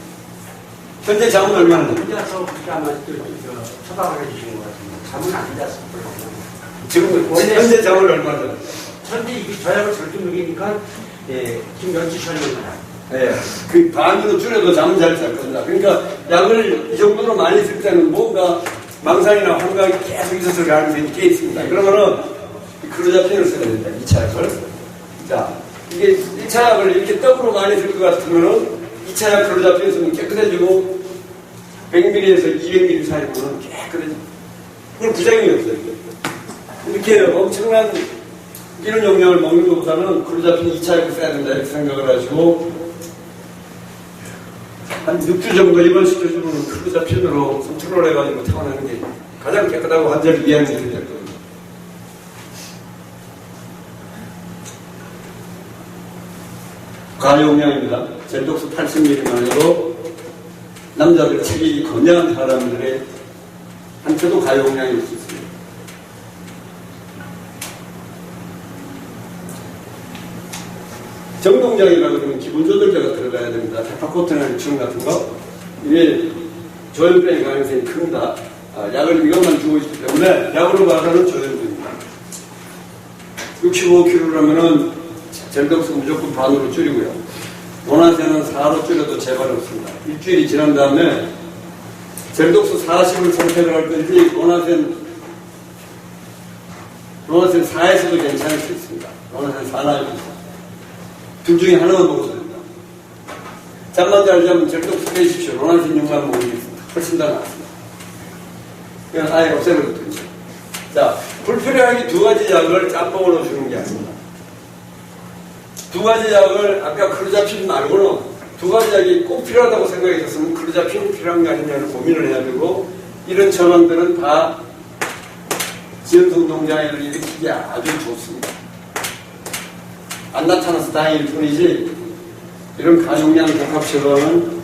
현재 잠은 얼마나 돼요? 혼자서 그렇게 아마 처방을 해주시는 것 같은데 잠은 안 잤어요. 지금 원래 현재 잠을 얼마나 자요? 현재 이게 저약을 절대 먹이니까 지금 며칠 전입니다. 네, 그 반으로 줄여도 잠은 잘 잘 겁니다. 그러니까 약을 이 정도로 많이 쓸 때는 뭔가 망상이나 환각이 계속 있었을 가능성이 꽤 있습니다. 그러면은 클로자핀을 써야 됩니다. 2차 약을. 자, 이게 1차 약을 이렇게 떡으로 많이 쓸 것 같으면은 2차 약 클로자핀 쓰면 깨끗해지고 100ml에서 200ml 사이면 깨끗해지고 그건 부작용이 없어요. 이렇게 엄청난 이런 용량을 먹는 것보다는 클로자핀 2차 약을 써야 된다 이렇게 생각을 하시고 한 6주 정도 입원시켜주면 클로자핀으로 컨트롤 해가지고 퇴원하는 게 가장 깨끗하고 환자를 이해하는 게 될 겁니다. 과용량입니다. 젤독스 80ml만 해도 남자들 체격이 건강한 사람들의 한테도 과용량이 있을 수 있습니다. 정동작이라고 그러면 기분조절제가 들어가야 됩니다. 데파코트나 류충 같은 거. 이게 조현병의 가능성이 큽니다. 약을 이것만 주고 있기 때문에 약으로 봐서는 조현병입니다. 65kg라면은 젤독스 무조건 반으로 줄이고요. 원화세는 4로 줄여도 재발 없습니다. 일주일이 지난 다음에 젤독스 40을 선택을 할 건지 원화세는 4에서도 괜찮을 수 있습니다. 원화세는 4나 있습니다. 둘 중에 하나만 먹어도 됩니다. 잠만 잘 자면 젤독스 빼십시오. 원화세 6만 먹으겠습니다. 훨씬 더 낫습니다. 그냥 아예 없애버려도 되죠. 자, 불필요하게 두 가지 약을 짬뽕으로 주는 게 아닙니다. 두 가지 약을 아까 클로자핀 말고는 두 가지 약이 꼭 필요하다고 생각했었으면 클로자핀이 필요한 게 아니냐를 고민을 해야 되고 이런 처방들은 다 지연성 동장애를 일으키기 아주 좋습니다. 안 나타나서 다행일 뿐이지, 이런 가용량 복합체로는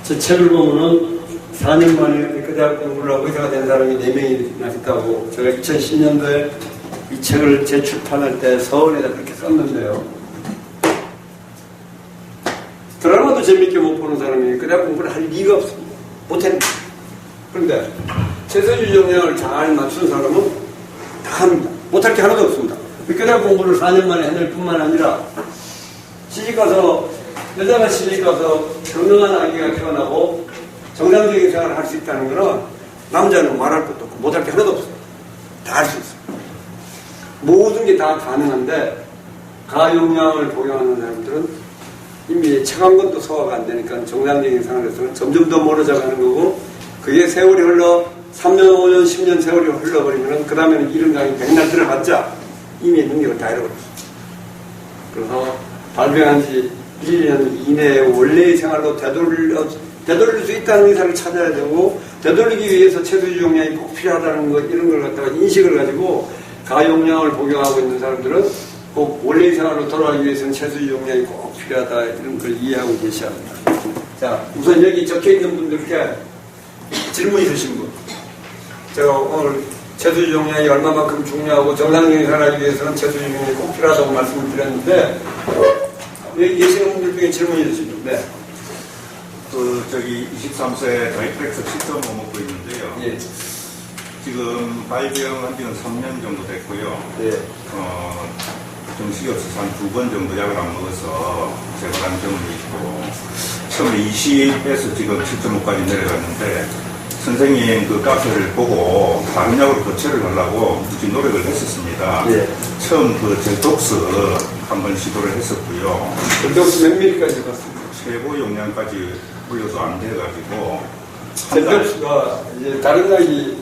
제 책을 보면은 4년 만에 그 대학 공부를 하고 의사가 된 사람이 4명이나 있다고, 제가 2010년도에 이 책을 재출판할 때 서울에다 그렇게 썼는데요. 드라마도 재밌게 못 보는 사람이 그 대학 공부를 할 리가 없습니다. 못했는데. 그런데 최소유 역량을 잘 맞춘 사람은 다 합니다. 못할 게 하나도 없습니다. 그 대학 공부를 4년 만에 해낼 뿐만 아니라 시집가서, 여자가 시집가서 건강한 아기가 태어나고 정상적인 생활을 할 수 있다는 거는 남자는 말할 것도 없고 못할 게 하나도 없어요. 다 할 수 있어요. 모든 게 다 가능한데 가용량을 복용하는 사람들은 이미 체감 것도 소화가 안 되니까 정상적인 생활에서는 점점 더 멀어져 가는 거고, 그게 세월이 흘러 3년, 5년, 10년 세월이 흘러버리면 그 다음에는 이런 강의 백날 들어봤자 이미 능력을 다 잃어버렸어요. 그래서 발병한 지 1년 이내에 원래의 생활로 되돌릴 수 있다는 의사를 찾아야 되고, 되돌리기 위해서 최소유 용량이 꼭 필요하다는 것, 이런 걸 갖다가 인식을 가지고 가용량을 복용하고 있는 사람들은 꼭 원래의 생활로 돌아가기 위해서는 최소유 용량이 꼭 필요하다, 이런 걸 이해하고 계셔야 합니다. 자, 우선 여기 적혀 있는 분들께 질문 있으신 분. 제가 오늘 최소유 용량이 얼마만큼 중요하고 정상적인 생활하기 위해서는 최소유 용량이 꼭 필요하다고 말씀을 드렸는데, 여기 계시는 분들 중에 질문이 있으신 분. 네. 저기 23세 다이프렉스 시점 먹고 있는데요. 예. 지금 발병한 지는 3년 정도 됐고요. 예. 정식이 없어서 한 2번 정도 약을 안 먹어서 재발한 경험이 있고, 처음에 20에서 지금 7.5까지 내려갔는데, 선생님 그 카페를 보고 다른 약으로 교체를 하려고 굳이 노력을 했었습니다. 예. 처음 그 젤독스 한번 시도를 했었고요. 젤독스 몇 밀리까지 갔습니까? 최고 용량까지 올려도 안 돼가지고, 젤독스가 이제 다른 약이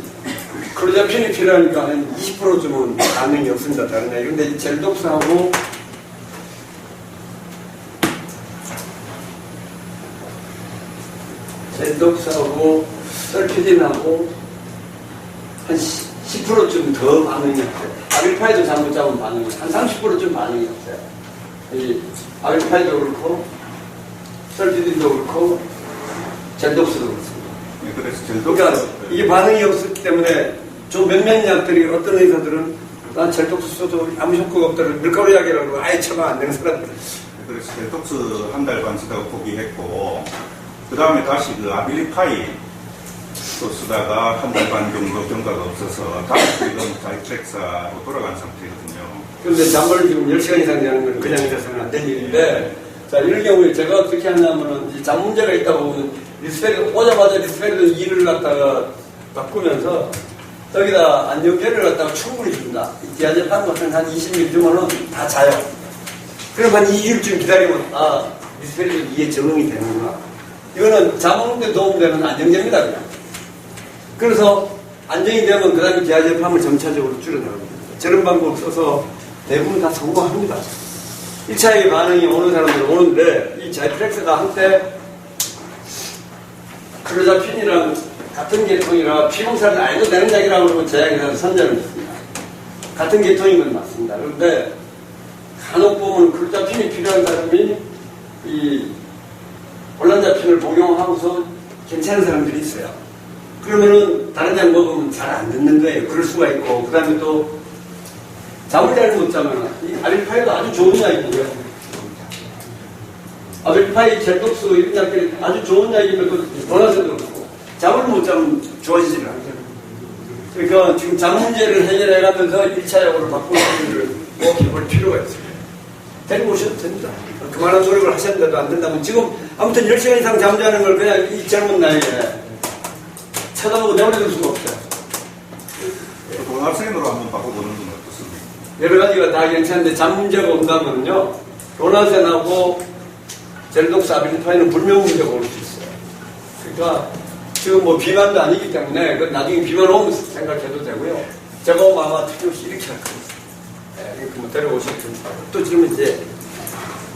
클로자핀이 필요하니까 한 20%쯤은 반응이 없습니다. 다른 약이. 근데 이 젤독스하고 설피딘하고 한 10%쯤 더 반응이 없어요. 아빌파이도 잘못 잡으면 반응이 한 30%쯤 반응이 없어요. 이 아빌파이도 그렇고 설피딘도 그렇고 젤독스도 그렇습니다. 네, 그래서 그러니까 젤독스 이게 반응이 없기 때문에 저 몇몇 약들이, 어떤 의사들은 난 젤독스 써도 아무 효과가 없다고 밀가루 약이라고 아예 처방 안 되는 사람들. 그래서 젤독스 한 달 반 쓰다가 포기했고, 그 다음에 다시 그 아빌리파이 또 쓰다가 한 달 반 정도 경과가 없어서 다시 지금 다이프렉사로 돌아간 상태거든요. 그런데 잠을 지금 10시간 이상 자는 건 그냥 있어서는 안 되는 일인데, 자, 이런 경우에 제가 어떻게 하냐면은, 잠 문제가 있다고 보면, 오자마자 리스페리돈 2를 갖다가 바꾸면서, 여기다 안정제를 갖다가 충분히 줍니다. 디아제판 같은 한 20ml 주면은 다 자요. 그럼 한 2일쯤 기다리면, 아, 리스페리돈 2에 적응이 되는구나. 이거는 잠 오는데 도움되는 안정제입니다, 그냥. 그래서 안정이 되면 그 다음에 디아제팜을 점차적으로 줄여나갑니다. 저런 방법 써서 대부분 다 성공합니다. 1차의 반응이 오는 사람들은 오는데, 이 자이프렉스가 한때 클로자핀이랑 같은 계통이라 피부살을 안 해도 되는 약이라고 그러고 제약에서 선전을 했습니다. 같은 계통인 건 맞습니다. 그런데 간혹 보면 클로자핀이 필요한 사람이 이 올란자핀을 복용하고서 괜찮은 사람들이 있어요. 그러면은 다른 약 먹으면 잘 안 듣는 거예요. 그럴 수가 있고, 그 다음에 또 잠을 잘 못 자면 이 아빌파이도 아주 좋은 약이고요. 아빌파이, 젤독스 이런 약들이 아주 좋은 약이면 또 도나스도 그렇고 잠을 못 자면 좋아지지를 않아요. 그러니까 지금 잠 문제를 해결해가면서 1차 약으로 바꾸는 분들을 꼭 해볼 필요가 있어요. 데리고 오셔도 됩니다. 그만한 노력을 하셨는데도 안 된다면 지금 아무튼 10시간 이상 잠자는 걸 그냥 이 젊은 나이에 쳐다보고 내버려둘 수가 없어요. 도나센으로 한번 바꿔보는 건 어떻습니까? 여러 가지가 다 괜찮은데 잠 문제가 온다면요, 도나센하고 젤독스 아빌리파이는 불명 문제가 올 수 있어요. 그러니까 지금 뭐 비만도 아니기 때문에 나중에 비만 오면 생각해도 되고요. 제가 오면 아마 틀림없이 이렇게 할 겁니다. 네, 이렇게 뭐 데려오시면 됩니다. 또 지금 이제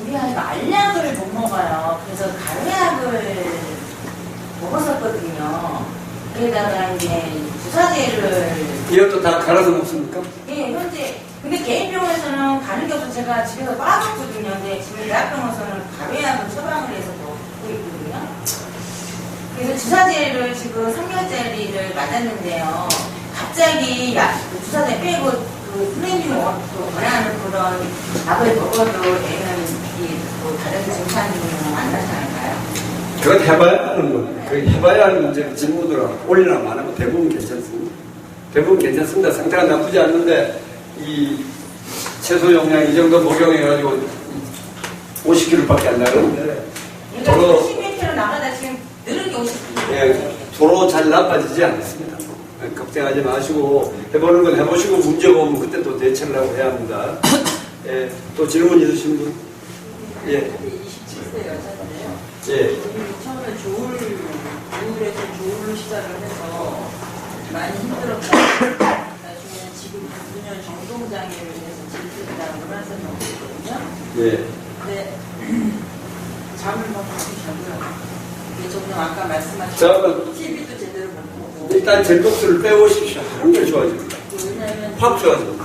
우리 아이가 알약을 못 먹어요. 그래서 가루약을 먹었었거든요. 그러다가 이제 주사제를 이것도 다 갈아서 먹습니까? 예, 현재 근데 개인 병원에서는 가는 게 없어서 제가 집에서 빠졌거든요. 근데 지금 대학병원에서는 바로 약을 처방을 해서 먹고 있거든요. 그래서 주사제를 지금 3개월짜리를 맞았는데요. 갑자기 주사제 빼고 그 플레이밍을 원하는 그런 약을 먹어도 애는 다른 증상이 안 나타날까요? 그건 해봐야 하는 거예요. 그 해봐야 하는 문제는 질문으로 올리나 마나고 대부분 괜찮습니다. 대부분 괜찮습니다. 상태가 나쁘지 않는데 이 채소 용량 이 정도 복용해가지고 50kg밖에 안 나가는데 그러니까 12kg 나가다 지금 늘은 게 50kg. 예, 도로 잘 나빠지지 않습니다. 걱정하지 마시고 해보는 건 해보시고 문제가 오면 그때 또 대처를 하고 해야 합니다. 예, 또 질문 있으신 분? 예. 27세 여자인데요. 예. 처음에 우울해서 조울로 시작을 해서 많이 힘들었다가 나중에 지금 9년 정동장애를 해서 질질이라고 문화선 먹거든요. 예. 근데 잠을 막 못 자고요. 이게 조금 아까 자, 말씀하신 TV도 제대로 못 보고 일단 젤독스를 빼오십시오. 하는 게 좋아집니다. 왜냐면 확 좋아집니다.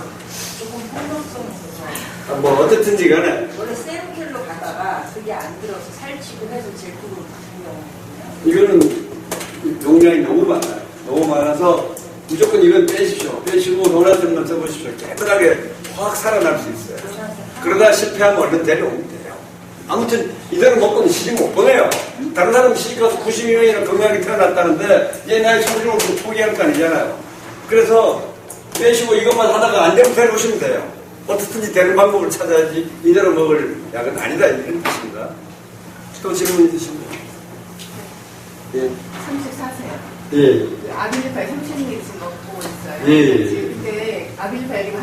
조금 폭력성이 있어서 뭐 어쨌든지 간에 원래 세로킬로 가다가 그게 안 들어서 살치고 해서 젤독으로 바꾼 경우거든요. 이거는 용량이 너무 많아요. 너무 많아서 무조건 이건 빼십시오. 빼시고 노란색만 써보십시오. 깨끗하게 확 살아날 수 있어요. 그러다 실패하면 얼른 데려오면 돼요. 아무튼 이대로 먹고는 시집 못 보내요. 다른 사람 시집 가서 92명이나 건강하게 태어났다는데 얘 나이 손으로 포기할 거 아니잖아요. 그래서 빼시고 이것만 하다가 안 되면 데려오시면 돼요. 어떻든지 되는 방법을 찾아야지 이대로 먹을 약은 아니다 이런 뜻입니다. 또 질문 있으십니까? 예. 34세요. 예. 그 아빌리파이 30ml 먹고 있어요. 예. 그때 아빌리파이가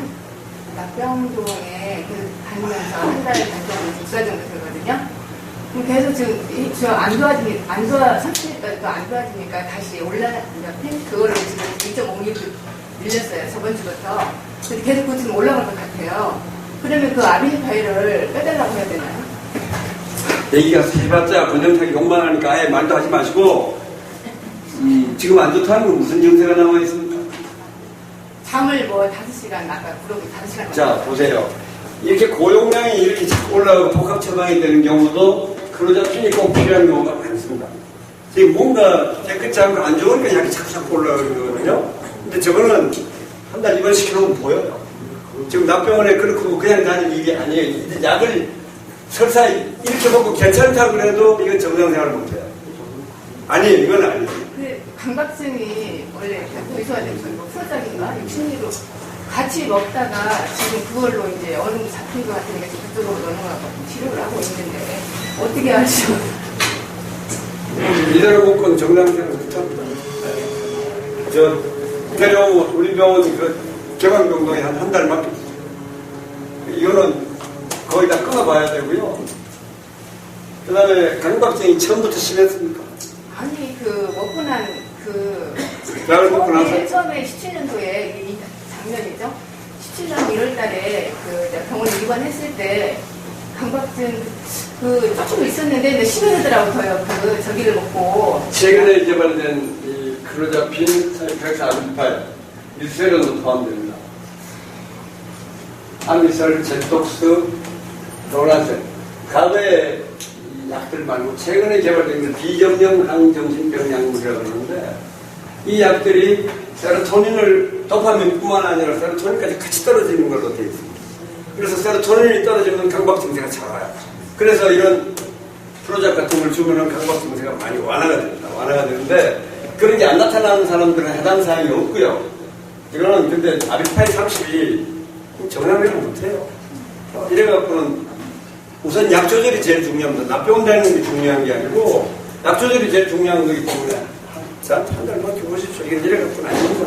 낙병동에 다니면서 한 달 정도, 6달 정도 되거든요. 그럼 계속 지금 저안 좋아지니까, 30일까지 또 안 좋아지니까 다시 그거를 지금 2.5ml 밀렸어요. 저번 주부터. 근데 계속 그 지금 올라갈 것 같아요. 그러면 그 아빌리파이를 빼달라고 해야 되나요? 얘기가 해봤자 권영탁이 욕만 하니까 아예 말도 하지 마시고 지금 안 좋다는 건 무슨 증세가 나와 있습니까? 잠을 5시간, 아까 부록이 5시간. 자, 보세요. 이렇게 고용량이 이렇게 자꾸 올라가고 복합 처방이 되는 경우도 클로자핀이 꼭 필요한 경우가 많습니다. 지금 뭔가 깨끗지 않고 안 좋으니까 약이 자꾸 올라가는 거거든요. 근데 저거는 한 달 입원시켜놓으면 보여요. 지금 납병원에 그렇고 그냥 다니는 일이 아니에요. 이제 약을 설사 이렇게 먹고 괜찮다고 그래도 이건 정상생활을 못해요. 아니에요. 이건 아니에요. 그 강박증이 원래 의소화된 소작인가 60리로 같이 먹다가 지금 그걸로 이제 어느 정도 잡힌 것 같으니까 그쪽으로 넘어가고 치료를 하고 있는데 어떻게 하시죠? 이대로 먹고는 정상생활을 못합니다. 데려오면 우리 병원이 개방병동에 한 달 맡겼어요. 이거는 거의 다 끊어봐야 되고요. 그 다음에 강박증이 처음부터 심했습니까? 아니 먹고 난 약을 먹고 나서? 처음에 17년도에 이 작년이죠. 17년 1월달에 병원에 입원했을 때 강박증 조금 있었는데 심해지더라고요. 저기를 먹고 최근에 개발된 이 클로자핀, 사이클렉스, 아밀파이, 유세론도 포함됩니다. 아미설, 젤톡스, 노란색. 과거에 약들 말고 최근에 개발된 비점령 항정신병 약물이라고 그러는데 이 약들이 세로토닌을 도파민뿐만 아니라 세로토닌까지 같이 떨어지는 걸로 되어 있습니다. 그래서 세로토닌이 떨어지면 강박 증세가 잘 와요. 그래서 이런 프로젝트 같은 걸 주면은 강박 증세가 많이 완화가 됩니다. 완화가 되는데 그런 게 안 나타나는 사람들은 해당 사항이 없고요. 이거는 근데 아비파이 30이 정상회를 못해요. 이래갖고는 우선 약 조절이 제일 중요합니다. 납병원 다니는 게 중요한 게 아니고 약 조절이 제일 중요한 거기 때문에 자, 한 달 맡겨보십시오. 이건 이래갖고는 아닙니다.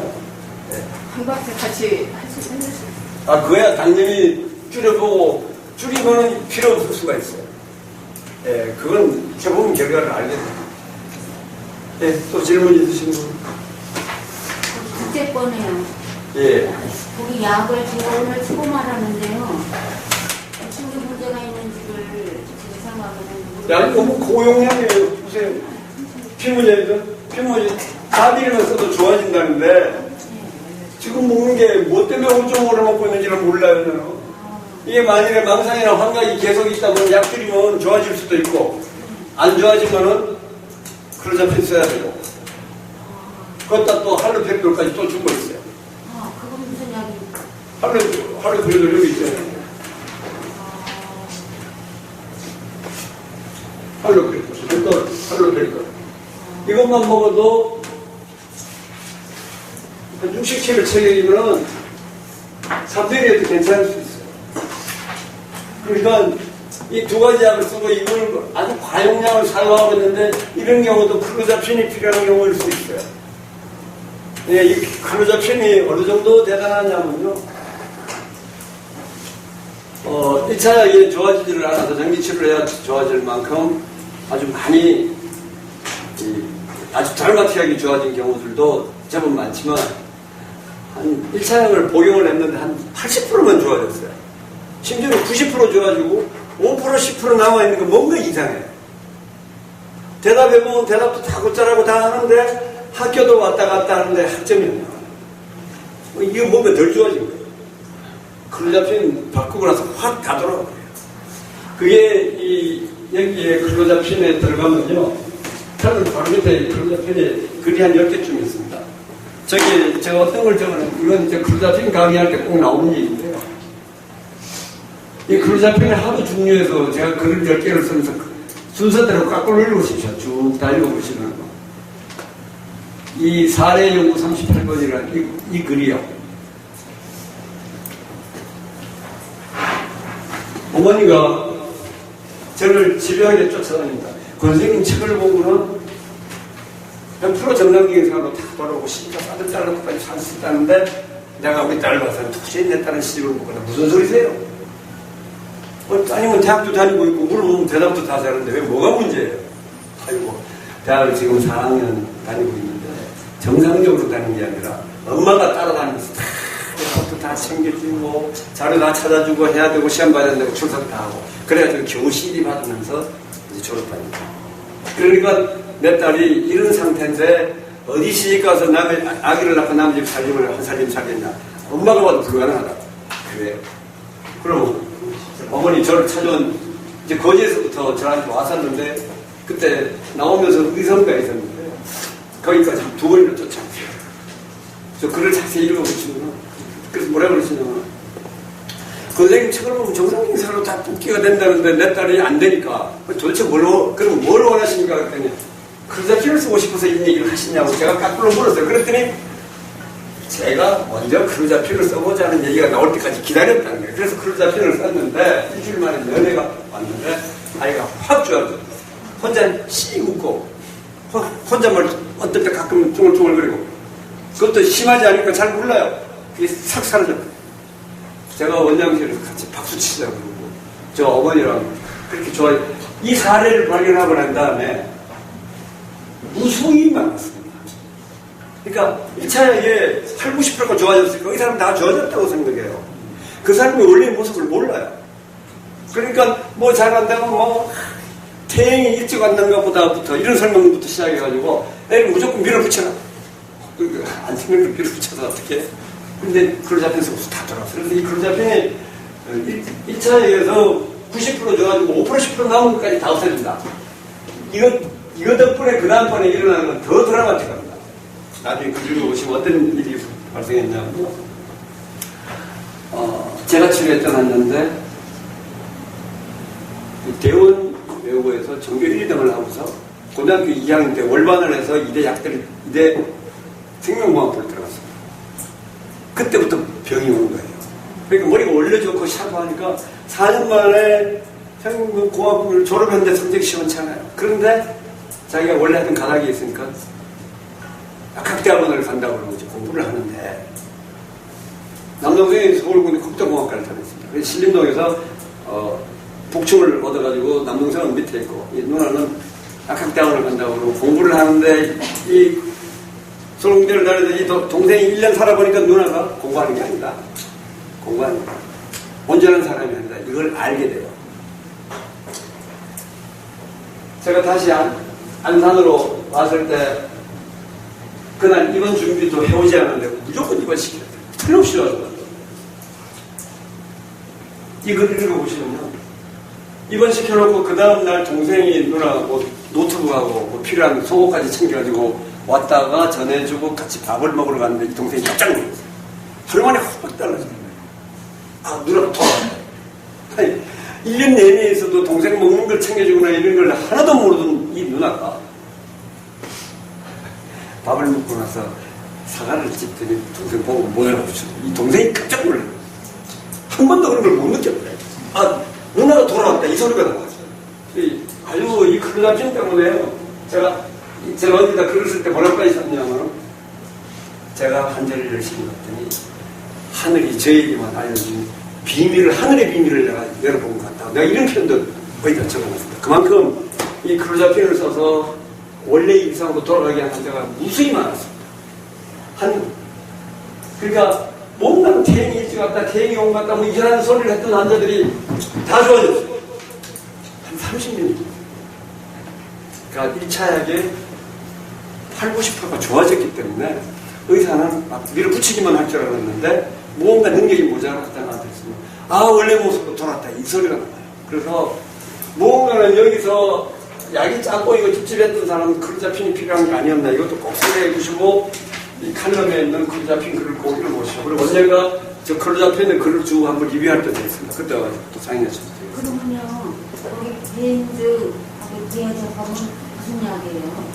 네. 강박증 같이 할 수 있을 수 아, 그거야 당연히 줄여보고 줄이고는 필요 없을 수가 있어요. 예, 그건 해보면 결과를 알게 됩니다. 예, 또 질문 있으신 분? 둘째 번에요. 예. 우리 약을 제가 오늘 수고 말하는데요. 어떤 문제가 있는지를 제가 생각하면 약이 너무 고용량이에요. 보세요. 피부제든 피부제 4일만 써도 좋아진다는데 지금 먹는 게 뭐 때문에 5.5를 먹고 있는지를 몰라요. 이게 만일에 망상이나 환각이 계속 있다면 약 들이면 좋아질 수도 있고, 안 좋아지면은 클로자핀 써야 되고, 그것다 또 할로페리돌까지 또 주고 있어요. 그건 무슨 약입니까? 할로페리돌 여기 있어요. 할로페리돌. 이것만 먹어도 한 60kg 체격이면은 3대리에도 괜찮을 수 있어요. 그러니까 이 두 가지 약을 쓰고 이걸 아주 과용량을 사용하고 있는데 이런 경우도 클로자핀이 필요한 경우일 수 있어요. 예, 이 클로자핀이 어느 정도 대단하냐면요. 1차 약이 좋아지지를 않아서 전기치료를 해야 좋아질 만큼 아주 많이 아주 드라마틱하게 좋아진 경우들도 제법 많지만 한 1차 약을 복용을 했는데 한 80%만 좋아졌어요. 심지어는 90% 좋아지고 5% 10% 남아있는 거 뭔가 이상해요. 대답해보면 대답도 다 곧잘하고 다 하는데 학교도 왔다 갔다 하는데 학점이 안 나와요. 이거 뭔가 덜 좋아진 거예요. 클로자핀 바꾸고 나서 확 다 돌아가요. 그게 여기에 클로자핀에 들어가면요. 저는 바로 밑에 클로자핀에 글이 한 10개쯤 있습니다. 저기 제가 어떤 걸 적어놨는데 이건 이제 클로자핀 강의할 때 꼭 나오는 얘기인데요. 이 클로자핀이 하도 중요해서 제가 글을 10개를 쓰면서 순서대로 깎고 읽으십시오. 쭉 다 읽어보시면. 이 사례 연구 38번이라는 이 글이요. 어머니가 저를 집요하게 쫓아다닙니다. 권선생님 책을 보고는 100% 정상적인 다 돌아오고 진짜 아들 딸로까지 살 수 있다는데 내가 우리 딸 봐서는 도저히 내 딸은 시집을 못 가나 무슨 소리세요? 아니면 대학도 다니고 있고 물어보면 대답도 다 잘하는데 왜 뭐가 문제예요? 아이고 대학을 지금 4학년 다니고 있는데 정상적으로 다니는 게 아니라 엄마가 따라다니면서 대답도 다 챙겨주고 자료 다 찾아주고 해야 되고 시험 봐야 된다고 출석 다 하고 그래가지고 겨우 CD 받으면서 이제 졸업합니다. 그러니까 내 딸이 이런 상태인데 어디 시집가서 남의 아기를 낳고 남의 집 살림을 한 살림 살겠냐. 엄마가 봐도 불가능하다. 그래요. 그럼 어머니 저를 찾아온 이제 거제에서부터 저한테 왔었는데 그때 나오면서 의성가 있었는데 거기까지 한 2번이나 쫓아왔어요. 저 글을 자세히 읽어보시면 그래서 뭐라 그러시냐면 선생님 책을 보면 정상적인 사람으로 다 복귀가 된다는데 내 딸이 안 되니까 도대체 그럼 뭘 원하십니까? 그랬더니 클로자핀을 쓰고 싶어서 이 얘기를 하시냐고 제가 까꾸로 물었어요. 그랬더니 제가 먼저 클로자핀을 써보자는 얘기가 나올 때까지 기다렸다는 거예요. 그래서 클로자핀을 썼는데 일주일 만에 연애가 왔는데 아이가 확 좋아졌어요. 혼자 씩 웃고 혼잣말 어떨 때 가끔 쫑글쫑글거리고 그것도 심하지 않으니까 잘 몰라요. 그게 싹 사라졌어요. 제가 원장실에서 같이 박수 치자고 그러고 저 어머니랑 그렇게 좋아해. 이 사례를 발견하고 난 다음에 무수히 많았습니다. 그러니까 1차에 8, 90%가 좋아졌으니까 이 사람 다 좋아졌다고 생각해요. 그 사람이 원래 모습을 몰라요. 그러니까 뭐 잘한다고 뭐 태행이 일찍 왔는가 보다부터 이런 설명부터 시작해가지고 애를 무조건 밀어붙여라. 안 생각해도 밀어붙여서 어떻게 해. 근데 클로자핀 쓰고서 다 돌아왔어요. 그래서 이 클로자핀이 1차에서 90% 좋아지고 5% 10% 나온 것까지 다 없어진다. 이거 덕분에 그 다음번에 일어나는 건 더 드라마틱합니다. 나중에 그 읽어보시면 어떤 일이 발생했냐면 제가 치료했던 환자인데 대원 외고에서 전교 1등을 하고서 고등학교 2학년 때 월반을 해서 2대 생명공학부를 들어갔습니다. 그때부터 병이 온 거예요. 그러니까 머리가 원래 좋고 샤프하니까 4년 만에 생명공학부를 졸업했는데 성적이 시원찮아요. 그런데 자기가 원래 하던 가닥이 있으니까 각대학원을 간다고 그러고 공부를 하는데 남동생이 서울군의 국제공학과를 다녔습니다. 그래서 신림동에서 복층을 얻어가지고 남동생은 밑에 있고 이 누나는 각대학원을 간다고 그러고 공부를 하는데 이 서울군대를 다니는데 이 동생이 1년 살아보니까 누나가 공부하는 게 아니다. 공부하는 거야. 온전한 사람이 아니다. 이걸 알게 돼요. 제가 다시 안산으로 왔을 때 그날 입원 준비도 해오지 않았는데 무조건 입원시켰어요. 틀림없이 좋아졌다. 이걸 읽어보시면요. 입원시켜놓고 그 다음날 동생이 누나 뭐 노트북하고 뭐 필요한 속옷까지 챙겨가지고 왔다가 전해주고 같이 밥을 먹으러 갔는데 이 동생이 깜짝 놀랐어요. 하루 만에 확 달라지는 거예요. 아, 누나가 돌아왔다. 아니, 1년 내내에서도 동생 먹는 걸 챙겨주거나 이런 걸 하나도 모르던 이 누나가 밥을 먹고 나서 사과를 찝더니 동생 보고 뭐라고 붙여. 이 동생이 깜짝 놀라요. 한 번도 그런 걸 못 느꼈어요. 아, 누나가 돌아왔다. 이 소리가 나왔어요. 아유, 이 클로잡신 때문에요. 제가 어디다 글을 쓸 때 뭐라고 하셨냐면, 제가 한자를 열심히 했더니, 하늘이 저에게만 알려준 하늘의 비밀을 내가 열어본 것 같다. 내가 이런 표현도 거기다 적어놨습니다. 그만큼 이 클로잡신을 써서 원래 일상으로 돌아가게 한 환자가 무수히 많았습니다. 그러니까, 몸만 태행이 일찍 왔다, 태행이 온 것 같다, 뭐 이상한 소리를 했던 환자들이 다 좋아졌어요. 한 30년. 그러니까 1차 약에 80~90%가 좋아졌기 때문에 의사는 막 밀어붙이기만 할 줄 알았는데 무언가 능력이 모자랐다는 나한테 있으면 아, 원래 모습으로 돌아왔다. 이 소리가 나와요. 그래서 무언가는 여기서 약이 작고 이거 찝찝했던 사람은 클로잡신이 필요한 게 아니었나. 이것도 꼭 생각해 보시고 이 칼럼에 있는 클로잡신 글을 꼭 읽어보시고 그리고 언젠가 저 클로잡신의 글을 주고 한번 리뷰할 때도 있습니다. 그때 가지고 또 상의하셨어요. 그러면요, 거기 비엔즈하고 비엔즈하고는 무슨 약이에요?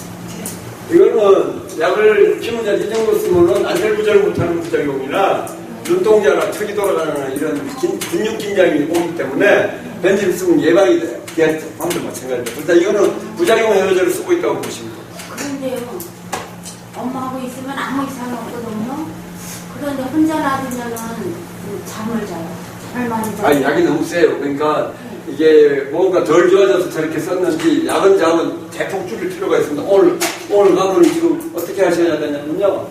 이거는 약을 피문자 이 정도 쓰면은 안절부절 못하는 부작용이나 눈동자나 턱이 돌아가는 이런 근육 긴장이 오기 때문에 벤질을 쓰면 예방이 돼요. 기한제품도 마찬가지입니다. 일단 이거는 부작용 해소제를 쓰고 있다고 보시면 돼요. 그런데요, 엄마하고 있으면 아무 이상이 없거든요. 그런데 혼자 놔두면은 잠을 자요. 잠을 많이 자요. 아, 약이 너무 세요. 그러니까 이게 뭔가 덜 좋아져서 저렇게 썼는지 약은 자면 대폭 줄일 필요가 있습니다. 오늘 가면 지금 어떻게 하셔야 되냐면요.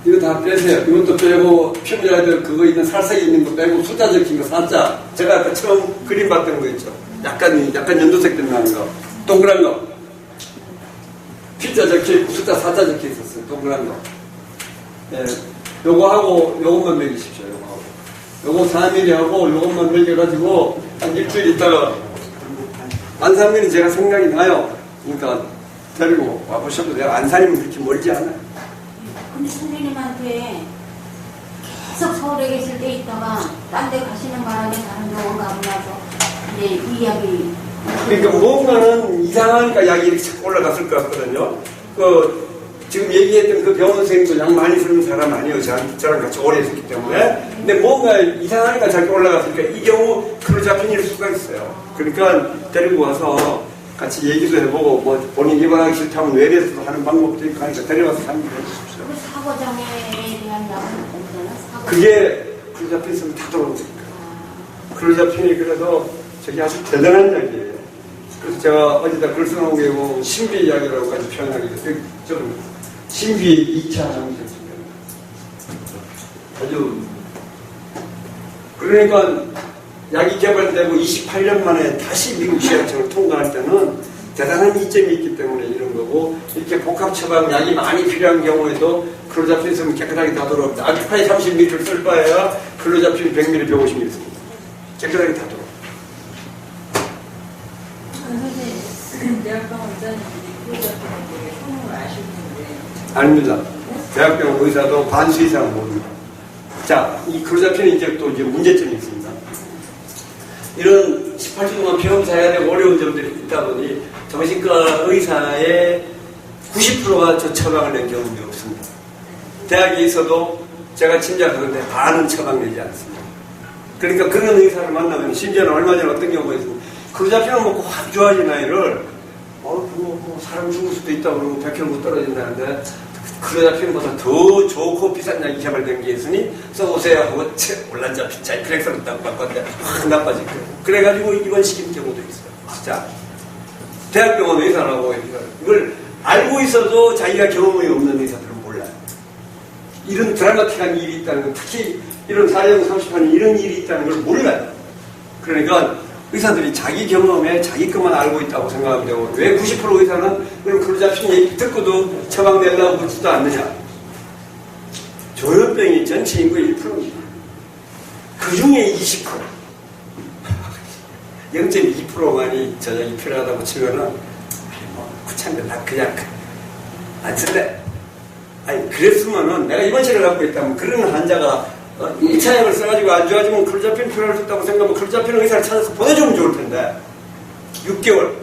이거 다 빼세요. 이것도 빼고 피부자들 그거 있는 살색이 있는 거 빼고 숫자 적힌 거 살짝 제가 아까 처음 그림 봤던 거 있죠. 약간 연두색 빛나는 거 동그란 거 피자 적혀 있고 숫자 4자 적혀 있었어요. 동그란 거. 예, 요거하고 요것만 먹이십시오. 요거 4mm 하고 요것만 먹여가지고 한 일주일 있다가 안산면이 제가 생각이 나요. 그러니까 데리고 와보셔도 돼요. 안산이면 그렇게 멀지 않아요. 근데 선생님한테 계속 서울에 계실 때 있다가 딴 데 가시는 바람에 다른 병원 가고 나서 이제 이 약이 그러니까 뭔가는 이상하니까 약이 이렇게 자꾸 올라갔을 것 같거든요. 지금 얘기했던 그 병원 선생님도 약 많이 쓰는 사람 아니에요. 저랑 같이 오래 했기 때문에. 근데 뭔가 이상하니까 자꾸 올라갔으니까 이 경우 클로잡신일 수가 있어요. 그러니까 데리고 와서 같이 얘기도 해보고 뭐 본인 입원하기 싫다면 외래에서도 하는 방법도 있고 하니까 데려와서 상의해 주십시오. 그 사고장애에 대한 약은 없잖아. 그게 클로잡신 있으면 다 들어오니까. 클로잡신이 그래서 저게 아주 대단한 약이에요. 그래서 제가 어디다 글 써놓은 게 뭐 신비 약이라고까지 표현하기 때문에 저는 신비 2차 장기였습니다. 아주 그러니까 약이 개발되고 28년 만에 다시 미국 시행령을 통과할 때는 대단한 이점이 있기 때문에 이런 거고 이렇게 복합 처방 약이 많이 필요한 경우에도 클로잡신 있으면 깨끗하게 다 들어옵니다. 아큐파이 30ml 쓸 바에야 클로잡신 100ml, 150ml 씁니다. 깨끗하게 다 들어옵니다. 선생님, 대학병원 의사님들이 클로잡신에 대해 소문을 아시는데 아닙니다. 대학병원 의사도 반수 이상 모릅니다. 자, 이 클로잡신에 이제 또 문제점이 있습니다. 이런 18주 동안 병원 사야 되고 어려운 점들이 있다 보니 정신과 의사의 90%가 저 처방을 낸 경험이 없습니다. 대학에 있어도 제가 짐작하는데 반은 처방내지 않습니다. 그러니까 그런 의사를 만나면 심지어는 얼마 전에 어떤 경우가 있습니다. 클로잡신을 먹고 확 좋아진 아이를 그거 사람 죽을 수도 있다고 그러고 100km 떨어진다는데 클로잡신보다 더 좋고 비싼 약이 개발된 게 있으니 써보세요 하고 올란 잡힌 자이크렉스를 딱 바꿨는데 확 나빠질 거예요. 그래가지고 입원시킨 경우도 있어요. 자, 대학병원 의사라고 이걸 알고 있어도 자기가 경험이 없는 의사들은 몰라요. 이런 드라마틱한 일이 있다는 걸, 특히 이런 4년 30년 이런 일이 있다는 걸 몰라요. 그러니까 의사들이 자기 경험에 자기 것만 알고 있다고 생각하면 되고 왜 90% 의사는 그럼 클로잡신 얘기 듣고도 처방 내려고 묻지도 않느냐. 조현병이 전체 인구의 1%입니다. 그 중에 20%. 0.2%만이 저녁이 필요하다고 치면은, 구창대 나 그냥 안 쓸래. 아니, 그랬으면은 내가 입원실을 갖고 있다면 그런 환자가 1차 약을 써가지고 안 좋아지면 클로자핀 필요할 수 있다고 생각하면 클로자핀 의사를 찾아서 보내주면 좋을 텐데 6개월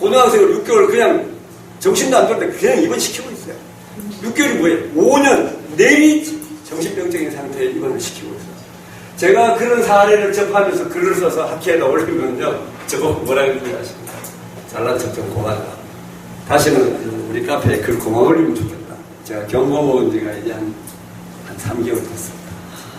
고등학생을 6개월 그냥 정신도 안 돌는데 그냥 입원시키고 있어요. 6개월이 뭐예요? 5년 내리 정신병적인 상태에 입원을 시키고 있어요. 제가 그런 사례를 접하면서 글을 써서 학회에다 올리면요 저거 뭐라 그러는지 아십니까? 잘난 척 좀 고맙다. 다시는 우리 카페에 글 고마 올리면 좋겠다. 제가 경고 먹은 지가 이제 한 3개월 됐습니다.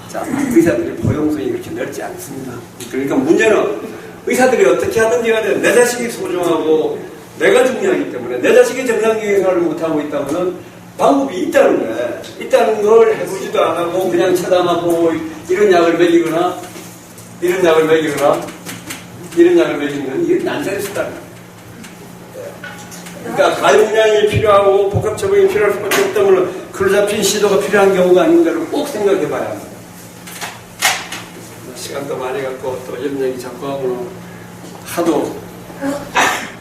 자, 의사들의 포용성이 그렇게 넓지 않습니다. 그러니까 문제는 의사들이 어떻게 하든지 간에 내 자식이 소중하고 내가 중요하기 때문에 내 자식이 정상적인 생활을 못하고 있다면 방법이 있다는 거예요. 있다는 걸 해보지도 안 하고 그냥 쳐다만 보고 이런 약을 먹이거나 이런 약을 먹이는 건 이게 난자리 수단이에요. 그러니까 가용량이 필요하고 복합 처방이 필요할 수밖에 없다면 클로자핀 시도가 필요한 경우가 아닌가를 꼭 생각해 봐야 합니다. 시간도 많이 갖고 또 염려이 자꾸 하고는 하도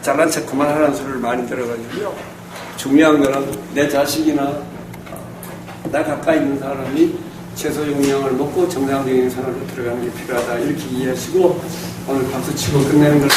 잘난 척 그만하라는 소리를 많이 들어가지고요. 중요한 거는 내 자식이나 나 가까이 있는 사람이 채소 용량을 먹고 정상적인 생활로 들어가는 게 필요하다 이렇게 이해하시고 오늘 박수 치고 끝내는 걸